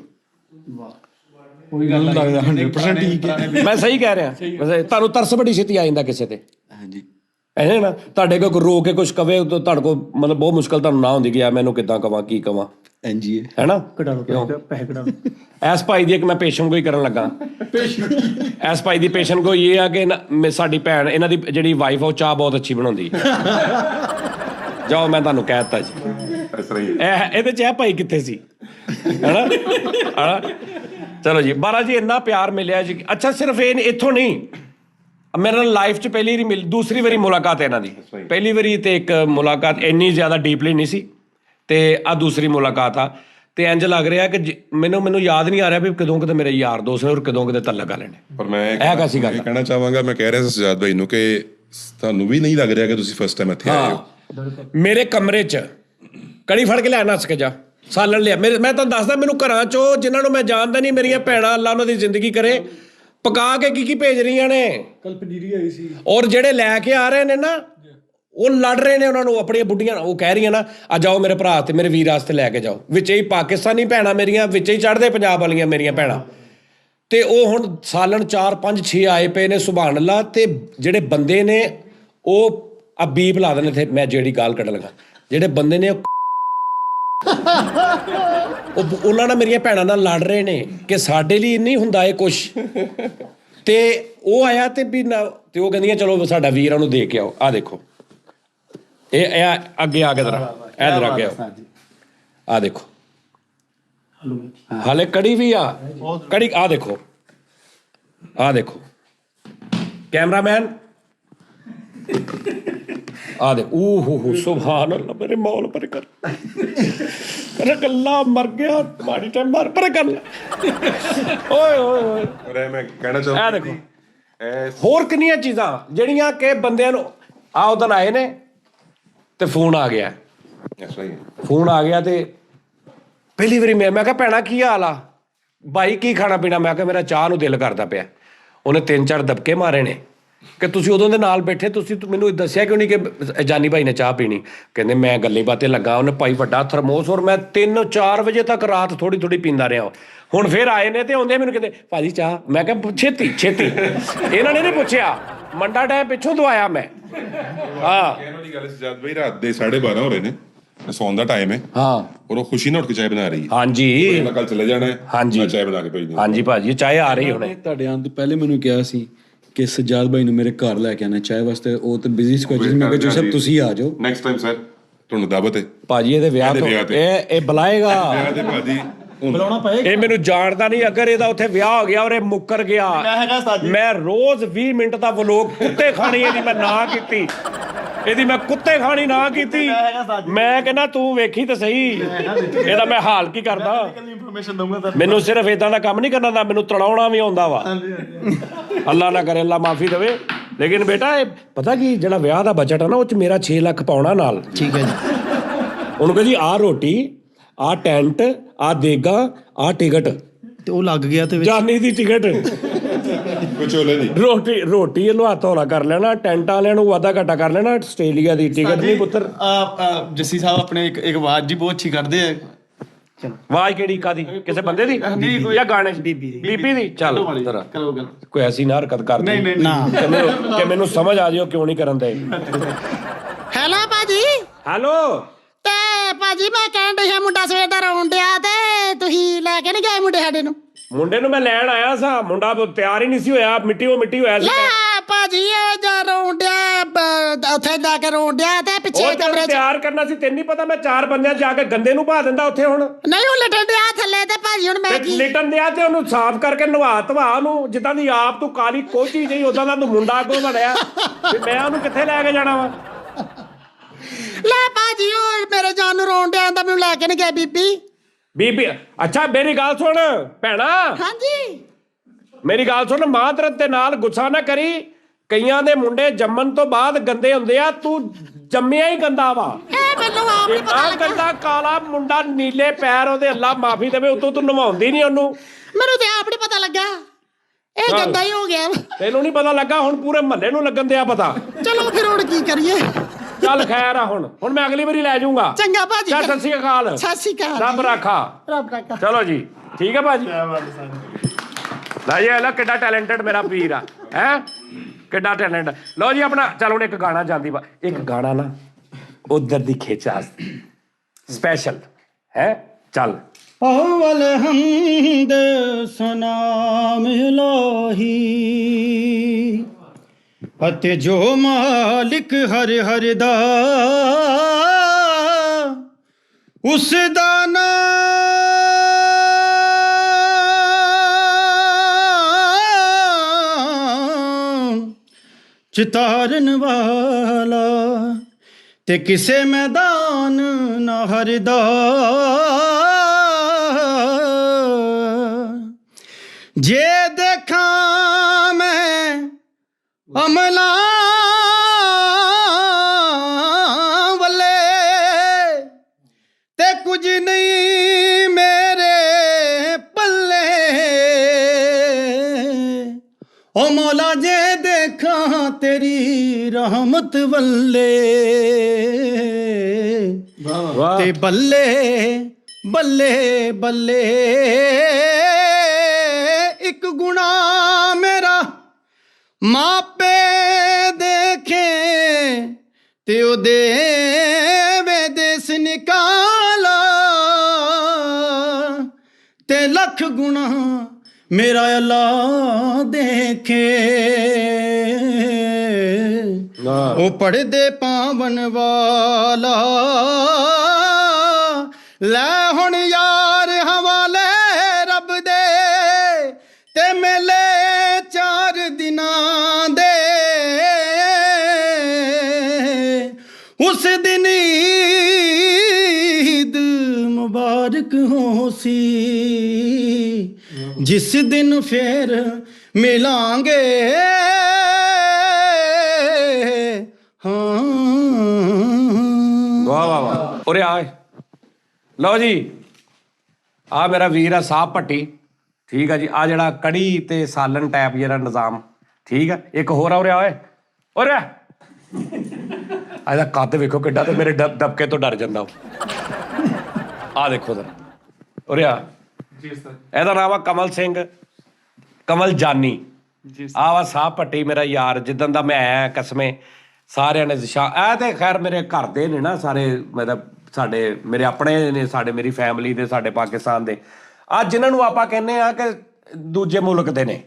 ਉਹੀ ਗੱਲ ਲੱਗਦਾ 100% ਠੀਕ ਹੈ। ਮੈਂ ਸਹੀ ਕਹਿ ਰਿਹਾ, ਤੁਹਾਨੂੰ ਤਰਸ ਬੜੀ ਛੇਤੀ ਆ ਜਾਂਦਾ ਕਿਸੇ ਤੇ। ਹਾਂਜੀ ਐ ਨਾ ਤੁਹਾਡੇ ਕੋਲ ਰੋ ਕੇ ਕੁਝ ਕਵੇ, ਤੁਹਾਡੇ ਕੋਲ ਮਤਲਬ ਬਹੁਤ ਮੁਸ਼ਕਲ ਤੁਹਾਨੂੰ ਨਾ ਹੁੰਦੀ ਕਿ ਯਾਰ ਮੈਨੂੰ ਕਿੱਦਾਂ ਕਵਾਂ, ਕੀ ਕਵਾਂ। ਐਨਜੀਏ ਹੈਨਾ ਕਢਾ ਲਓ ਪੈਸੇ ਕਢਾ ਲਓ ਐਸ ਭਾਈ ਦੀ ਇੱਕ ਮੈਂ ਪੇਸ਼ਨ ਗੋਈ ਕਰਨ ਲੱਗਾ। ਐਸ ਭਾਈ ਦੀ ਪੇਸ਼ਨ ਗੋਈ ਇਹ ਆ ਕਿ ਸਾਡੀ ਭੈਣ ਇਹਨਾਂ ਦੀ ਜਿਹੜੀ ਵਾਈਫ ਆ ਉਹ ਚਾਹ ਬਹੁਤ ਅੱਛੀ ਬਣਾਉਂਦੀ ਹੈ। ਜਾਓ ਮੈਂ ਤੁਹਾਨੂੰ ਕਹਿ ਦਿੱਤਾ ਜੀ। ਇਹਦੇ ਚ ਇਹ ਭਾਈ ਕਿੱਥੇ ਸੀ ਹੈਨਾ। ਚਲੋ ਜੀ ਬਾਰਾ ਜੀ ਇੰਨਾ ਪਿਆਰ ਮਿਲਿਆ ਜੀ। ਅੱਛਾ ਸਿਰਫ ਇਹ ਇੱਥੋਂ ਨਹੀਂ, ਮੇਰੇ ਨਾਲ ਲਾਈਫ 'ਚ ਪਹਿਲੀ ਵਾਰੀ ਦੂਸਰੀ ਵਾਰੀ ਮੁਲਾਕਾਤ ਇਹਨਾਂ ਦੀ। ਪਹਿਲੀ ਵਾਰੀ ਤੇ ਇੱਕ ਮੁਲਾਕਾਤ ਇੰਨੀ ਜ਼ਿਆਦਾ ਡੀਪਲੀ ਨਹੀਂ ਸੀ ਤੇ ਆ ਦੂਸਰੀ ਮੁਲਾਕਾਤ ਆ ਤੇ ਇੰਜ ਲੱਗ ਰਿਹਾ ਕਿ ਮੈਨੂੰ ਯਾਦ ਨਹੀਂ ਆ ਰਿਹਾ ਵੀ ਕਦੋਂ ਕਿਤੇ ਮੇਰੇ ਯਾਰ ਦੋਸਤ ਨੇ ਔਰ ਕਦੋਂ ਕਿਤੇ ਤਲਕ ਵਾਲੇ ਨੇ। ਪਰ ਮੈਂ ਇਹ ਕਾਸੀ ਗੱਲ ਕਹਿਣਾ ਚਾਹਾਂਗਾ, ਮੈਂ ਕਹਿ ਰਿਹਾ ਸੀ ਸਜਾਦ ਭਾਈ ਨੂੰ ਕਿ ਤੁਹਾਨੂੰ ਵੀ ਨਹੀਂ ਲੱਗ ਰਿਹਾ ਕਿ ਤੁਸੀਂ ਫਸਟ ਟਾਈਮ ਇੱਥੇ ਆਏ ਹੋ। ਮੇਰੇ ਕਮਰੇ 'ਚ ਕੜੀ ਫੜ ਕੇ ਲੈ ਨੱਸ ਕੇ ਜਾ ਸਾਲਣ ਲਿਆ। ਮੈਂ ਤੁਹਾਨੂੰ ਦੱਸਦਾ, ਮੈਨੂੰ ਘਰਾਂ 'ਚੋਂ ਜਿਨ੍ਹਾਂ ਨੂੰ ਮੈਂ ਜਾਣਦਾ ਨਹੀਂ, ਮੇਰੀਆਂ ਭੈਣਾਂ ਅੱਲਾ ਉਹਨਾਂ ਦੀ ਜ਼ਿੰਦਗੀ ਕਰੇ, ਪਕਾ ਕੇ ਕੀ ਭੇਜ ਰਹੀਆਂ ਨੇ। ਕੱਲ ਪਨੀਰੀ ਆਈ ਸੀ ਔਰ ਜਿਹੜੇ ਲੈ ਕੇ ਆ ਰਹੇ ਨੇ ਨਾ ਉਹ ਲੜ ਰਹੇ ਨੇ ਉਹਨਾਂ ਨੂੰ, ਆਪਣੀਆਂ ਬੁੱਢੀਆਂ ਉਹ ਕਹਿ ਰਹੀਆਂ ਨਾ ਆ ਜਾਓ ਮੇਰੇ ਭਰਾ ਤੇ ਮੇਰੇ ਵੀਰ ਵਾਸਤੇ ਲੈ ਕੇ ਜਾਓ। ਵਿੱਚ ਹੀ ਪਾਕਿਸਤਾਨੀ ਭੈਣਾਂ ਮੇਰੀਆਂ, ਵਿੱਚ ਹੀ ਚੜ੍ਹਦੇ ਪੰਜਾਬ ਵਾਲੀਆਂ ਮੇਰੀਆਂ ਭੈਣਾਂ। ਤੇ ਉਹ ਹੁਣ ਸਾਲਣ 4 5 6 ਆਏ ਪਏ ਨੇ ਸੁਭਾਨ ਅੱਲਾ। ਤੇ ਜਿਹੜੇ ਬੰਦੇ ਨੇ ਉਹ ਆ ਬੀਪ ਲਾ ਦੇਣੇ ਤੇ ਮੈਂ ਜਿਹੜੀ ਗਾਲ ਕੱਢ ਲਗਾ, ਜਿਹੜੇ ਬੰਦੇ ਨੇ ਉਹਨਾਂ ਨਾਲ ਮੇਰੀਆਂ ਭੈਣਾਂ ਨਾਲ ਲੜ ਰਹੇ ਨੇ ਕਿ ਸਾਡੇ ਲਈ ਨਹੀਂ ਹੁੰਦਾ ਇਹ ਕੁਛ। ਤੇ ਉਹ ਆਇਆ ਤੇ ਵੀ ਤੇ ਉਹ ਕਹਿੰਦੀਆਂ ਚਲੋ ਸਾਡਾ ਵੀਰ ਉਹਨੂੰ ਦੇ ਕੇ ਆਓ। ਆ ਦੇਖੋ ਇਹ ਅੱਗੇ ਆ ਕੇ ਇਧਰ ਅੱਗੇ ਆਓ, ਆ ਦੇਖੋ ਹਾਲੇ ਕੜੀ ਵੀ ਆ, ਕੜੀ ਆ ਦੇਖੋ, ਆ ਦੇਖੋ ਕੈਮਰਾਮੈਨ ਆ ਦੇ। ਓ ਸੁਭਾਨ ਅੱਲਾ ਮੇਰੇ ਮੌਲ ਪਰ ਕਰ ਗੱਲਾਂ ਮਰ ਗਿਆ ਮਾੜੀ ਟਾਈਮ ਮਾਰ ਪਰ ਕਰ ਓਏ ਓਏ ਓਏ। ਪਰ ਮੈਂ ਕਹਿਣਾ ਚਾਹੁੰਦਾ ਆ ਦੇਖੋ ਹੋਰ ਕਿੰਨੀਆਂ ਚੀਜ਼ਾਂ ਜਿਹੜੀਆਂ ਕਿ ਬੰਦਿਆਂ ਨੂੰ ਆ ਉਦਣ ਆਏ ਨੇ ਤੇ ਫੋਨ ਆ ਗਿਆ। ਫੋਨ ਆ ਗਿਆ ਤੇ ਪਹਿਲੀ ਵਾਰੀ ਮੈਂ ਕਿਹਾ ਭੈਣਾ ਕੀ ਹਾਲ ਆ ਬਾਈ, ਕੀ ਖਾਣਾ ਪੀਣਾ? ਮੈਂ ਕਿਹਾ ਮੇਰਾ ਚਾਹ ਨੂੰ ਦਿਲ ਕਰਦਾ ਪਿਆ। ਉਹਨੇ 3-4 ਦਬਕੇ ਮਾਰੇ ਨੇ ਕਿ ਤੁਸੀਂ ਉਦੋਂ ਦੇ ਨਾਲ ਬੈਠੇ, ਤੁਸੀਂ ਮੈਨੂੰ ਦੱਸਿਆ ਕਿਉਂ ਨਹੀਂ ਕਿ ਜਾਨੀ ਭਾਈ ਨੇ ਚਾਹ ਪੀਣੀ? ਕਹਿੰਦੇ ਮੈਂ ਗੱਲੇ ਬਾਤੇ ਲੱਗਾ। ਉਹਨੇ ਭਾਈ ਵੱਡਾ ਥਰਮੋਸ, ਔਰ ਮੈਂ 3-4 ਵਜੇ ਤੱਕ ਰਾਤ ਥੋੜੀ ਥੋੜੀ ਪੀਂਦਾ ਰਿਹਾ। ਹੁਣ ਫਿਰ ਆਏ ਨੇ ਤੇ ਆਉਂਦੇ ਮੈਨੂੰ ਕਹਿੰਦੇ ਭਾਜੀ ਚਾਹ। ਮੈਂ ਕਿਹਾ ਛੇਤੀ ਇਹਨਾਂ ਨੇ ਨਹੀਂ ਪੁੱਛਿਆ, ਮੰਡਾ ਟਾਈਮ ਪਿੱਛੋਂ ਦਵਾਇਆ ਮੈਂ। ਹਾਂ ਕਹਿਣ ਵਾਲੀ ਗੱਲ ਸਜਾਦ ਭਾਈ, ਰਾਤ ਦੇ 12:30 ਹੋ ਰਹੇ ਨੇ, ਸੌਣ ਦਾ ਟਾਈਮ ਹੈ। ਹਾਂ ਔਰ ਉਹ ਖੁਸ਼ੀ ਨਾਲ ਉੱਠ ਕੇ ਚਾਹ ਬਣਾ ਰਹੀ ਹੈ। ਹਾਂਜੀ ਮੈਂ ਕੱਲ ਚਲੇ ਜਾਣਾ ਹੈ। ਹਾਂਜੀ ਮੈਂ ਚਾਹ ਬਣਾ ਕੇ ਭੇਜਣੀ। ਹਾਂਜੀ ਭਾਜੀ ਚਾਹ ਆ ਰਹੀ ਹੁਣੇ। ਤੁਹਾਡੇ ਆਉਣ ਤੋਂ ਪਹਿਲੇ ਮੈਨੂੰ ਕਿਹਾ ਸੀ ਕਿ ਸਜਾਦ ਭਾਈ ਨੂੰ ਮੇਰੇ ਘਰ ਲੈ ਕੇ ਆਣਾ ਚਾਹ ਵਾਸਤੇ। ਉਹ ਤਾਂ ਬਿਜ਼ੀ ਸਕੇਜੂਲ, ਮੈਂ ਕਿਹਾ ਜੀ ਸਭ ਤੁਸੀਂ ਆ ਜਾਓ। ਨੈਕਸਟ ਟਾਈਮ ਸਰ ਤੁਹਾਨੂੰ ਦਾਵਤ ਹੈ ਭਾਜੀ ਇਹਦੇ ਵਿਆਹ ਤੋਂ ਇਹ ਬੁਲਾਏਗਾ। ਵਿਆਹ ਤੇ ਭਾਜੀ ਬੁਲਾਉਣਾ ਪਏਗਾ। ਇਹ ਮੈਨੂੰ ਜਾਣਦਾ ਨਹੀਂ, ਅਗਰ ਇਹਦਾ ਉੱਥੇ ਵਿਆਹ ਹੋ ਗਿਆ ਔਰ ਇਹ ਮੁੱਕਰ ਗਿਆ, ਮੈਂ ਰੋਜ਼ 20 ਮਿੰਟ ਦਾ ਵਲੋਗ ਕੁੱਤੇ ਖਾਣੀ ਇਹਦੀ ਮੈਂ ਨਾ ਕੀਤੀ, ਇਹਦੀ ਮੈਂ ਕੁੱਤੇ ਖਾਣੀ ਨਾ ਕੀਤੀ। ਮੈਂ ਕਹਿੰਦਾ ਤੂੰ ਵੇਖੀ ਤਾਂ ਸਹੀ ਇਹਦਾ ਮੈਂ ਹਾਲ ਕੀ ਕਰਦਾ। ਇਨਫੋਰਮੇਸ਼ਨ ਦਊਂਗਾ ਮੈਨੂੰ ਸਿਰਫ ਇਦਾਂ ਦਾ ਕੰਮ ਨਹੀਂ ਕਰਨਾ ਦਾ, ਮੈਨੂੰ ਤੜਾਉਣਾ ਵੀ ਆਉਂਦਾ ਵਾ। ਅੱਲਾ ਨਾ ਕਰੇ, ਅੱਲਾ ਮਾਫੀ ਦੇਵੇ। ਲੇਕਿਨ ਬੇਟਾ ਇਹ ਪਤਾ ਕੀ ਜਿਹੜਾ ਵਿਆਹ ਦਾ ਬਜਟ ਆ ਨਾ ਉਹ ਚ ਮੇਰਾ 6 ਲੱਖ ਪਾਉਣਾ ਨਾਲ। ਠੀਕ ਹੈ ਜੀ। ਉਹਨੂੰ ਕਹੇ ਜੀ ਆਹ ਰੋਟੀ, ਆਹ ਟੈਂਟ, ਆਹ ਦੇਗਾ, ਆਹ ਟਿਕਟ, ਤੇ ਉਹ ਲੱਗ ਗਿਆ ਤੇ ਜਾਨੀ ਦੀ ਟਿਕਟ, ਵਿਚੋਲੇ ਦੀ ਰੋਟੀ ਇਹਨੂੰ ਹੱਥ ਹੌਲਾ ਕਰ ਲੈਣਾ, ਟੈਂਟ ਵਾਲਿਆਂ ਨੂੰ ਵਾਧਾ ਘਾਟਾ ਕਰ ਲੈਣਾ, ਆਸਟ੍ਰੇਲੀਆ ਦੀ ਟਿਕਟ ਨਹੀਂ ਪੁੱਤਰ। ਜੱਸੀ ਸਾਹਿਬ ਆਪਣੇ ਇੱਕ ਆਵਾਜ਼ ਜੀ ਬਹੁਤ ਅੱਛੀ ਕਰਦੇ ਆ। ਆਵਾਜ਼ ਕਿਹੜੀ ਕਾਦੀ? ਕਿਸੇ ਬੰਦੇ ਦੀ ਜਾਂ ਗਾਣੇ? ਬੀਬੀ ਦੀ। ਚੱਲ ਤੇਰਾ ਕਰੋ ਗੱਲ। ਕੋਈ ਐਸੀ ਨਾ ਹਰਕਤ ਕਰ ਨਹੀਂ ਕਿ ਮੈਨੂੰ ਸਮਝ ਆ ਜਾਓ ਕਿਉਂ ਨਹੀਂ ਕਰਨ ਦੇ। ਹੈਲੋ ਭਾਜੀ। ਹੈਲੋ ਤੇ ਭਾਜੀ ਮੈਂ ਕਹਿਣ ਡਈ ਹਾਂ ਮੁੰਡਾ ਸਵੇਰ ਦਾ ਰੋਣ ਡਿਆ ਤੇ ਤੁਸੀਂ ਲੈ ਕੇ ਨਹੀਂ ਗਏ ਮੁੰਡੇ ਸਾਡੇ ਨੂੰ? ਮੁੰਡੇ ਨੂੰ ਮੈਂ ਲੈਣ ਆਇਆ ਸਾਂ, ਮੁੰਡਾ ਤਿਆਰ ਹੀ ਨਹੀਂ ਸੀ ਹੋਇਆ, ਮਿੱਟੀ ਹੋਇਆ ਸੀ। ਲੈ ਭਾਜੀ ਇਹ ਜਾ ਰੋਣ ਡਿਆ ਉੱਥੇ ਜਾ ਕੇ ਰੋਣ ਡਿਆ ਤੇ ਪਿੱਛੇ ਉਹ ਕਮਰੇ 'ਚ ਤਿਆਰ ਕਰਨਾ ਸੀ, ਤੈਨੂੰ ਨਹੀਂ ਪਤਾ ਮੈਂ 4 ਬੰਦਿਆਂ ਜਾ ਕੇ ਗੰਦੇ ਨੂੰ ਭਾ ਦਿੰਦਾ ਉੱਥੇ। ਹੁਣ ਨਹੀਂ ਉਹ ਲਟਣ ਡਿਆ ਥੱਲੇ ਤੇ ਭਾਜੀ ਹੁਣ ਮੈਂ ਕੀ ਲਿਟਣ ਦਿਆ ਤੇ ਉਹਨੂੰ ਸਾਫ਼ ਕਰਕੇ ਨਵਾ ਧਵਾ ਉਹਨੂੰ, ਜਿੱਦਾਂ ਦੀ ਆਪ ਤੂੰ ਕਾਲੀ ਕੋਚੀ ਜਿਹੀ ਉਦਾਂ ਦਾ ਤੂੰ ਮੁੰਡਾ ਅੱਗੋਂ ਬਣਿਆ ਵੀ ਮੈਂ ਉਹਨੂੰ ਕਿੱਥੇ ਲੈ ਕੇ ਜਾਣਾ ਵਾ। ਲੈ ਭਾਜੀ ਉਹ ਮੇਰੇ ਜਾਨ ਨੂੰ ਰੋਣ ਡਿਆ ਤਾਂ ਮੈਨੂੰ ਲੈ ਕੇ ਨਹੀਂ ਗਏ ਬੀਬੀ। ਅੱਛਾ ਮੇਰੀ ਗੱਲ ਸੁਣ ਭੈਣਾ, ਹਾਂਜੀ ਮੇਰੀ ਗੱਲ ਸੁਣ, ਮਾਦਰਤ ਦੇ ਨਾਲ ਗੁੱਸਾ ਨਾ ਕਰੀ। ਕਈਆਂ ਦੇ ਮੁੰਡੇ ਜੰਮਣ ਤੋਂ ਬਾਅਦ ਗੰਦੇ ਹੁੰਦੇ ਆ, ਤੂੰ ਜੰਮਿਆ ਹੀ ਗੰਦਾ ਵਾ। ਇਹ ਮੈਨੂੰ ਆਪ ਨਹੀਂ ਪਤਾ ਲੱਗਾ। ਗੰਦਾ ਕਾਲਾ ਮੁੰਡਾ, ਨੀਲੇ ਪੈਰ, ਉਹਦੇ ਅੱਲਾ ਮਾਫੀ ਦੇਵੇ, ਉਤੋਂ ਤੂੰ ਨਵਾਉਂਦੀ ਨਹੀਂ ਉਹਨੂੰ। ਮੈਨੂੰ ਤੇ ਆਪ ਨਹੀਂ ਪਤਾ ਲੱਗਾ, ਇਹ ਗੰਦਾ ਹੀ ਹੋ ਗਿਆ। ਤੈਨੂੰ ਨਹੀਂ ਪਤਾ ਲੱਗਾ, ਹੁਣ ਪੂਰੇ ਮਹੱਲੇ ਨੂੰ ਲੱਗਣ ਦਿਆ ਪਤਾ। ਚਲੋ ਫਿਰ ਹੁਣ ਕੀ ਕਰੀਏ। ਚੱਲ ਖੈਰ ਆ, ਹੁਣ ਮੈਂ ਅਗਲੀ ਵਾਰੀ ਲੈ ਜਾਊਂਗਾ। ਚੰਗਾ ਭਾਜੀ। ਸਤਿ ਸ਼੍ਰੀ ਅਕਾਲ। ਸਤਿ ਸ਼੍ਰੀ ਅਕਾਲ। ਰੱਬ ਰਾਖਾ। ਰੱਬ ਰਾਖਾ। ਚਲੋ ਜੀ ਠੀਕ ਹੈ ਭਾਜੀ। ਲੈ ਜੀ ਕਿੱਡਾ ਟੈਲੈਂਟਡ ਮੇਰਾ ਵੀਰ ਆ, ਹੈ ਕਿੱਡਾ ਟੈਲੈਂਟ। ਲਓ ਜੀ ਆਪਣਾ ਚੱਲ ਹੁਣ ਇੱਕ ਗਾਣਾ ਜਾਂਦੀ ਵਾ, ਇੱਕ ਗਾਣਾ ਨਾ ਉਧਰ ਦੀ ਖੇਚ ਵਾਸਤੇ ਸਪੈਸ਼ਲ ਹੈ। ਚੱਲ ਅਵਲ ਹਮਦ ਸਨਾਮ ਇਲਾਹੀ ਅਤੇ ਜੋ ਮਾਲਿਕ ਹਰ ਹਰ ਦਾ ਉਸ ਦਾ ਨਾਮ ਚਿਤਾਰਨ ਵਾਲਾ ਤੇ ਕਿਸੇ ਮੈਦਾਨ ਨਾ ਹਰਦਾ ਜੇ ਦੇਖਾਂ ਮੈਂ ਅਮਲਾਂ ਵੱਲੇ ਤੇ ਕੁਝ ਨਹੀਂ ਮੇਰੇ ਪੱਲੇ ਓ ਮੌਲਾ ਜੇ ਦੇਖਾਂ ਤੇਰੀ ਰਹਿਮਤ ਵੱਲੇ ਵਾਹ ਤੇ ਬੱਲੇ ਬੱਲੇ ਬੱਲੇ ਇੱਕ ਗੁਣਾ ਮੇਰਾ ਮਾਪੇ ਦੇਖੇ ਤੇ ਉਹ ਦੇਵੇ ਦੇਸ ਨਿਕਾਲਾ ਤੇ ਲੱਖ ਗੁਣਾ ਮੇਰਾ ਅੱਲਾ ਦੇਖੇ ਉਹ ਪੜਦੇ ਪਾਵਨ ਵਾਲਾ ਲੈ ਹੁਣ ਯਾਰ ਹਵਾਲੇ ਰੱਬ ਦੇ ਤੇ ਮੇਲੇ 4 ਦਿਨਾਂ ਦੇ ਉਸ ਦਿਨ ਈਦ ਮੁਬਾਰਕ ਹੋਸੀ ਜਿਸ ਦਿਨ ਫੇਰ ਮਿਲਾਂਗੇ ਵਾਹ ਵਾਹ ਵਾਹ ਉਰੇ ਆ ਲਓ ਜੀ ਆ ਮੇਰਾ ਵੀਰ ਆ ਸਾਹਬ ਭੱਟੀ ਠੀਕ ਆ ਜੀ ਆ ਜਿਹੜਾ ਕੜੀ ਤੇ ਸਾਲਨ ਟੈਪ ਜਿਹੜਾ ਨਿਜ਼ਾਮ ਠੀਕ ਆ ਇੱਕ ਹੋਰ ਆ ਉਰੇ ਓਏ ਉਰੇ ਇਹਦਾ ਕੱਦ ਵੇਖੋ ਕਿੱਡਾ ਤੇ ਮੇਰੇ ਦਬਕੇ ਤੋਂ ਡਰ ਜਾਂਦਾ ਆ ਦੇਖੋ ਜਰਾ ਉਰੇ ਆ ਇਹਦਾ ਨਾਮ ਆ ਕਮਲ ਸਿੰਘ ਕਮਲ ਜਾਨੀ ਆ ਵਾ ਸਾਹਬ ਭੱਟੀ ਮੇਰਾ ਯਾਰ ਜਿੱਦਣ ਦਾ ਮੈਂ ਆਇਆ ਕਸਮੇ ਸਾਰਿਆਂ ਨੇ ਇਹ ਤੇ ਖੈਰ ਮੇਰੇ ਘਰ ਦੇ ਨੇ ਨਾ ਸਾਰੇ ਮਤਲਬ ਮੇਰੇ ਆਪਣੇ ਨੇ ਸਾਡੇ ਮੇਰੀ ਫੈਮਿਲੀ ਦੇ ਸਾਡੇ ਪਾਕਿਸਤਾਨ ਦੇ ਆ ਜਿਨ੍ਹਾਂ ਨੂੰ ਆਪਾਂ ਕਹਿੰਦੇ ਆ ਕਿ ਦੂਜੇ ਮੁਲਕ ਦੇ ਨੇ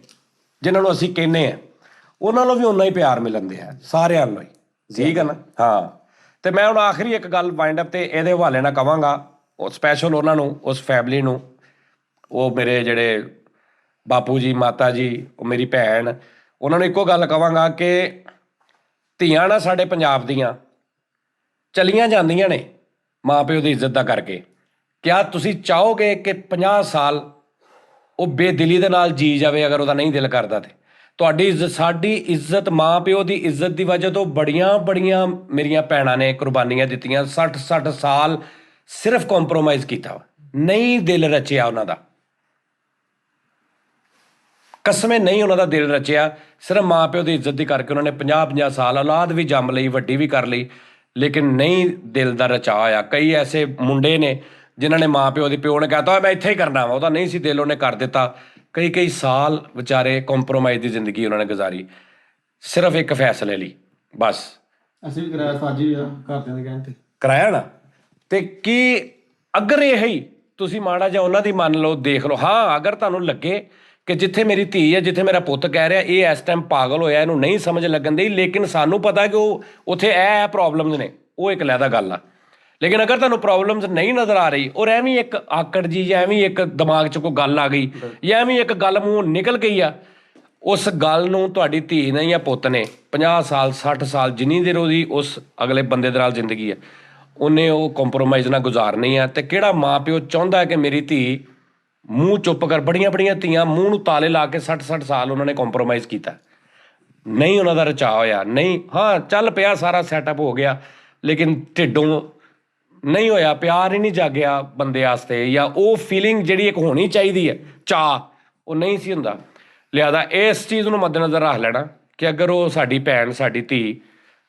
ਜਿਨ੍ਹਾਂ ਨੂੰ ਅਸੀਂ ਕਹਿੰਦੇ ਆ ਉਹਨਾਂ ਨੂੰ ਵੀ ਓਨਾ ਹੀ ਪਿਆਰ ਮਿਲਦੇ ਆ ਸਾਰਿਆਂ ਨੂੰ ਹੀ ਠੀਕ ਹੈ ਨਾ ਹਾਂ ਤੇ ਮੈਂ ਹੁਣ ਆਖਰੀ ਇੱਕ ਗੱਲ ਵਾਈਂਡ ਅਪ ਤੇ ਇਹਦੇ ਹਵਾਲੇ ਨਾਲ ਕਵਾਂਗਾ ਉਹ ਸਪੈਸ਼ਲ ਉਹਨਾਂ ਨੂੰ ਉਸ ਫੈਮਿਲੀ ਨੂੰ ਉਹ ਮੇਰੇ ਜਿਹੜੇ ਬਾਪੂ ਜੀ ਮਾਤਾ ਜੀ ਉਹ ਮੇਰੀ ਭੈਣ ਉਹਨਾਂ ਨੂੰ ਇੱਕੋ ਗੱਲ ਕਵਾਂਗਾ ਕਿ ਧੀਆਂ ਨਾ ਸਾਡੇ ਪੰਜਾਬ ਦੀਆਂ ਚਲੀਆਂ ਜਾਂਦੀਆਂ ਨੇ ਮਾਂ ਪਿਓ ਦੀ ਇੱਜ਼ਤ ਦਾ ਕਰਕੇ ਕਿਆ ਤੁਸੀਂ ਚਾਹੋਗੇ ਕਿ 50 ਸਾਲ ਉਹ ਬੇਦਿਲੀ ਦੇ ਨਾਲ ਜੀ ਜਾਵੇ ਅਗਰ ਉਹਦਾ ਨਹੀਂ ਦਿਲ ਕਰਦਾ ਤੇ ਤੁਹਾਡੀ ਇੱਜ਼ਤ ਸਾਡੀ ਇੱਜ਼ਤ ਮਾਂ ਪਿਓ ਦੀ ਇੱਜ਼ਤ ਦੀ ਵਜ੍ਹਾ ਤੋਂ ਬੜੀਆਂ ਮੇਰੀਆਂ ਭੈਣਾਂ ਨੇ ਕੁਰਬਾਨੀਆਂ ਦਿੱਤੀਆਂ 60 ਸਾਲ ਸਿਰਫ ਕੰਪਰੋਮਾਈਜ਼ ਕੀਤਾ ਨਹੀਂ ਦਿਲ ਰਚਿਆ ਉਹਨਾਂ ਦਾ ਕਸਮੇ ਨਹੀਂ ਉਹਨਾਂ ਦਾ ਦਿਲ ਰਚਿਆ ਸਿਰਫ ਮਾਂ ਪਿਓ ਦੀ ਇੱਜ਼ਤ ਦੀ ਕਰਕੇ ਉਹਨਾਂ ਨੇ 50 ਸਾਲ ਔਲਾਦ ਵੀ ਜੰਮ ਲਈ ਵੱਡੀ ਵੀ ਕਰ ਲਈ ਲੇਕਿਨ ਨਹੀਂ ਦਿਲ ਦਾ ਰਚਾ ਹੋਇਆ ਕਈ ਐਸੇ ਮੁੰਡੇ ਨੇ ਜਿਨ੍ਹਾਂ ਨੇ ਮਾਂ ਪਿਓ ਦੀ ਪਿਓ ਨੇ ਕਹਿਤਾ ਮੈਂ ਇੱਥੇ ਹੀ ਕਰਨਾ ਵਾ ਉਹਦਾ ਨਹੀਂ ਸੀ ਦਿਲ ਉਹਨੇ ਕਰ ਦਿੱਤਾ ਕਈ ਸਾਲ ਵਿਚਾਰੇ ਕੰਪਰੋਮਾਈਜ਼ ਦੀ ਜ਼ਿੰਦਗੀ ਉਹਨਾਂ ਨੇ ਗੁਜ਼ਾਰੀ ਸਿਰਫ ਇੱਕ ਫੈਸਲੇ ਲਈ ਬਸ ਅਸੀਂ ਵੀ ਕਰਾਇਆ ਸਾਜੀ ਘਰਦਿਆਂ ਦੇ ਕਹਿਣ ਤੇ ਕਰਾਇਆ ਨਾ ਤੇ ਕੀ ਅਗਰ ਇਹ ਹੀ ਤੁਸੀਂ ਮਾੜਾ ਜਿਹਾ ਉਹਨਾਂ ਦੀ ਮੰਨ ਲਓ ਦੇਖ ਲਓ ਹਾਂ ਅਗਰ ਤੁਹਾਨੂੰ ਲੱਗੇ ਕਿ ਜਿੱਥੇ ਮੇਰੀ ਧੀ ਹੈ ਜਿੱਥੇ ਮੇਰਾ ਪੁੱਤ ਕਹਿ ਰਿਹਾ ਇਹ ਇਸ ਟਾਈਮ ਪਾਗਲ ਹੋਇਆ ਇਹਨੂੰ ਨਹੀਂ ਸਮਝ ਲੱਗਣ ਦੀ ਲੇਕਿਨ ਸਾਨੂੰ ਪਤਾ ਕਿ ਉਹ ਉੱਥੇ ਇਹ ਪ੍ਰੋਬਲਮਸ ਨੇ ਉਹ ਇੱਕ ਲੈਦਾ ਗੱਲ ਆ ਲੇਕਿਨ ਅਗਰ ਤੁਹਾਨੂੰ ਪ੍ਰੋਬਲਮਸ ਨਹੀਂ ਨਜ਼ਰ ਆ ਰਹੀ ਔਰ ਐਵੇਂ ਇੱਕ ਆਕੜ ਜੀ ਜਾਂ ਐਵੇਂ ਇੱਕ ਦਿਮਾਗ 'ਚ ਕੋਈ ਗੱਲ ਆ ਗਈ ਜਾਂ ਐਵੇਂ ਇੱਕ ਗੱਲ ਮੂੰਹੋਂ ਨਿਕਲ ਗਈ ਆ ਉਸ ਗੱਲ ਨੂੰ ਤੁਹਾਡੀ ਧੀ ਨੇ ਜਾਂ ਪੁੱਤ ਨੇ 50 ਸਾਲ 60 ਸਾਲ ਜਿੰਨੀ ਦੇਰ ਉਹਦੀ ਉਸ ਅਗਲੇ ਬੰਦੇ ਦੇ ਨਾਲ ਜ਼ਿੰਦਗੀ ਹੈ ਉਹਨੇ ਉਹ ਕੰਪਰੋਮਾਈਜ਼ ਨਾਲ ਗੁਜ਼ਾਰਨੀ ਆ ਤੇ ਕਿਹੜਾ ਮਾਂ ਪਿਓ ਚਾਹੁੰਦਾ ਕਿ ਮੇਰੀ ਧੀ ਮੂੰਹ ਚੁੱਪ ਕਰ ਬੜੀਆਂ ਧੀਆਂ ਮੂੰਹ ਨੂੰ ਤਾਲੇ ਲਾ ਕੇ 60 ਸਾਲ ਉਹਨਾਂ ਨੇ ਕੰਪਰੋਮਾਈਜ਼ ਕੀਤਾ ਨਹੀਂ ਉਹਨਾਂ ਦਾ ਰਚਾ ਹੋਇਆ ਨਹੀਂ ਹਾਂ ਚੱਲ ਪਿਆ ਸਾਰਾ ਸੈਟਅਪ ਹੋ ਗਿਆ ਲੇਕਿਨ ਢਿੱਡੋਂ ਨਹੀਂ ਹੋਇਆ ਪਿਆਰ ਹੀ ਨਹੀਂ ਜਾਗਿਆ ਬੰਦੇ ਵਾਸਤੇ ਜਾਂ ਉਹ ਫੀਲਿੰਗ ਜਿਹੜੀ ਇੱਕ ਹੋਣੀ ਚਾਹੀਦੀ ਹੈ ਚਾਅ ਉਹ ਨਹੀਂ ਸੀ ਹੁੰਦਾ ਲਿਆਦਾ ਇਸ ਚੀਜ਼ ਨੂੰ ਮੱਦੇਨਜ਼ਰ ਰੱਖ ਲੈਣਾ ਕਿ ਅਗਰ ਉਹ ਸਾਡੀ ਭੈਣ ਸਾਡੀ ਧੀ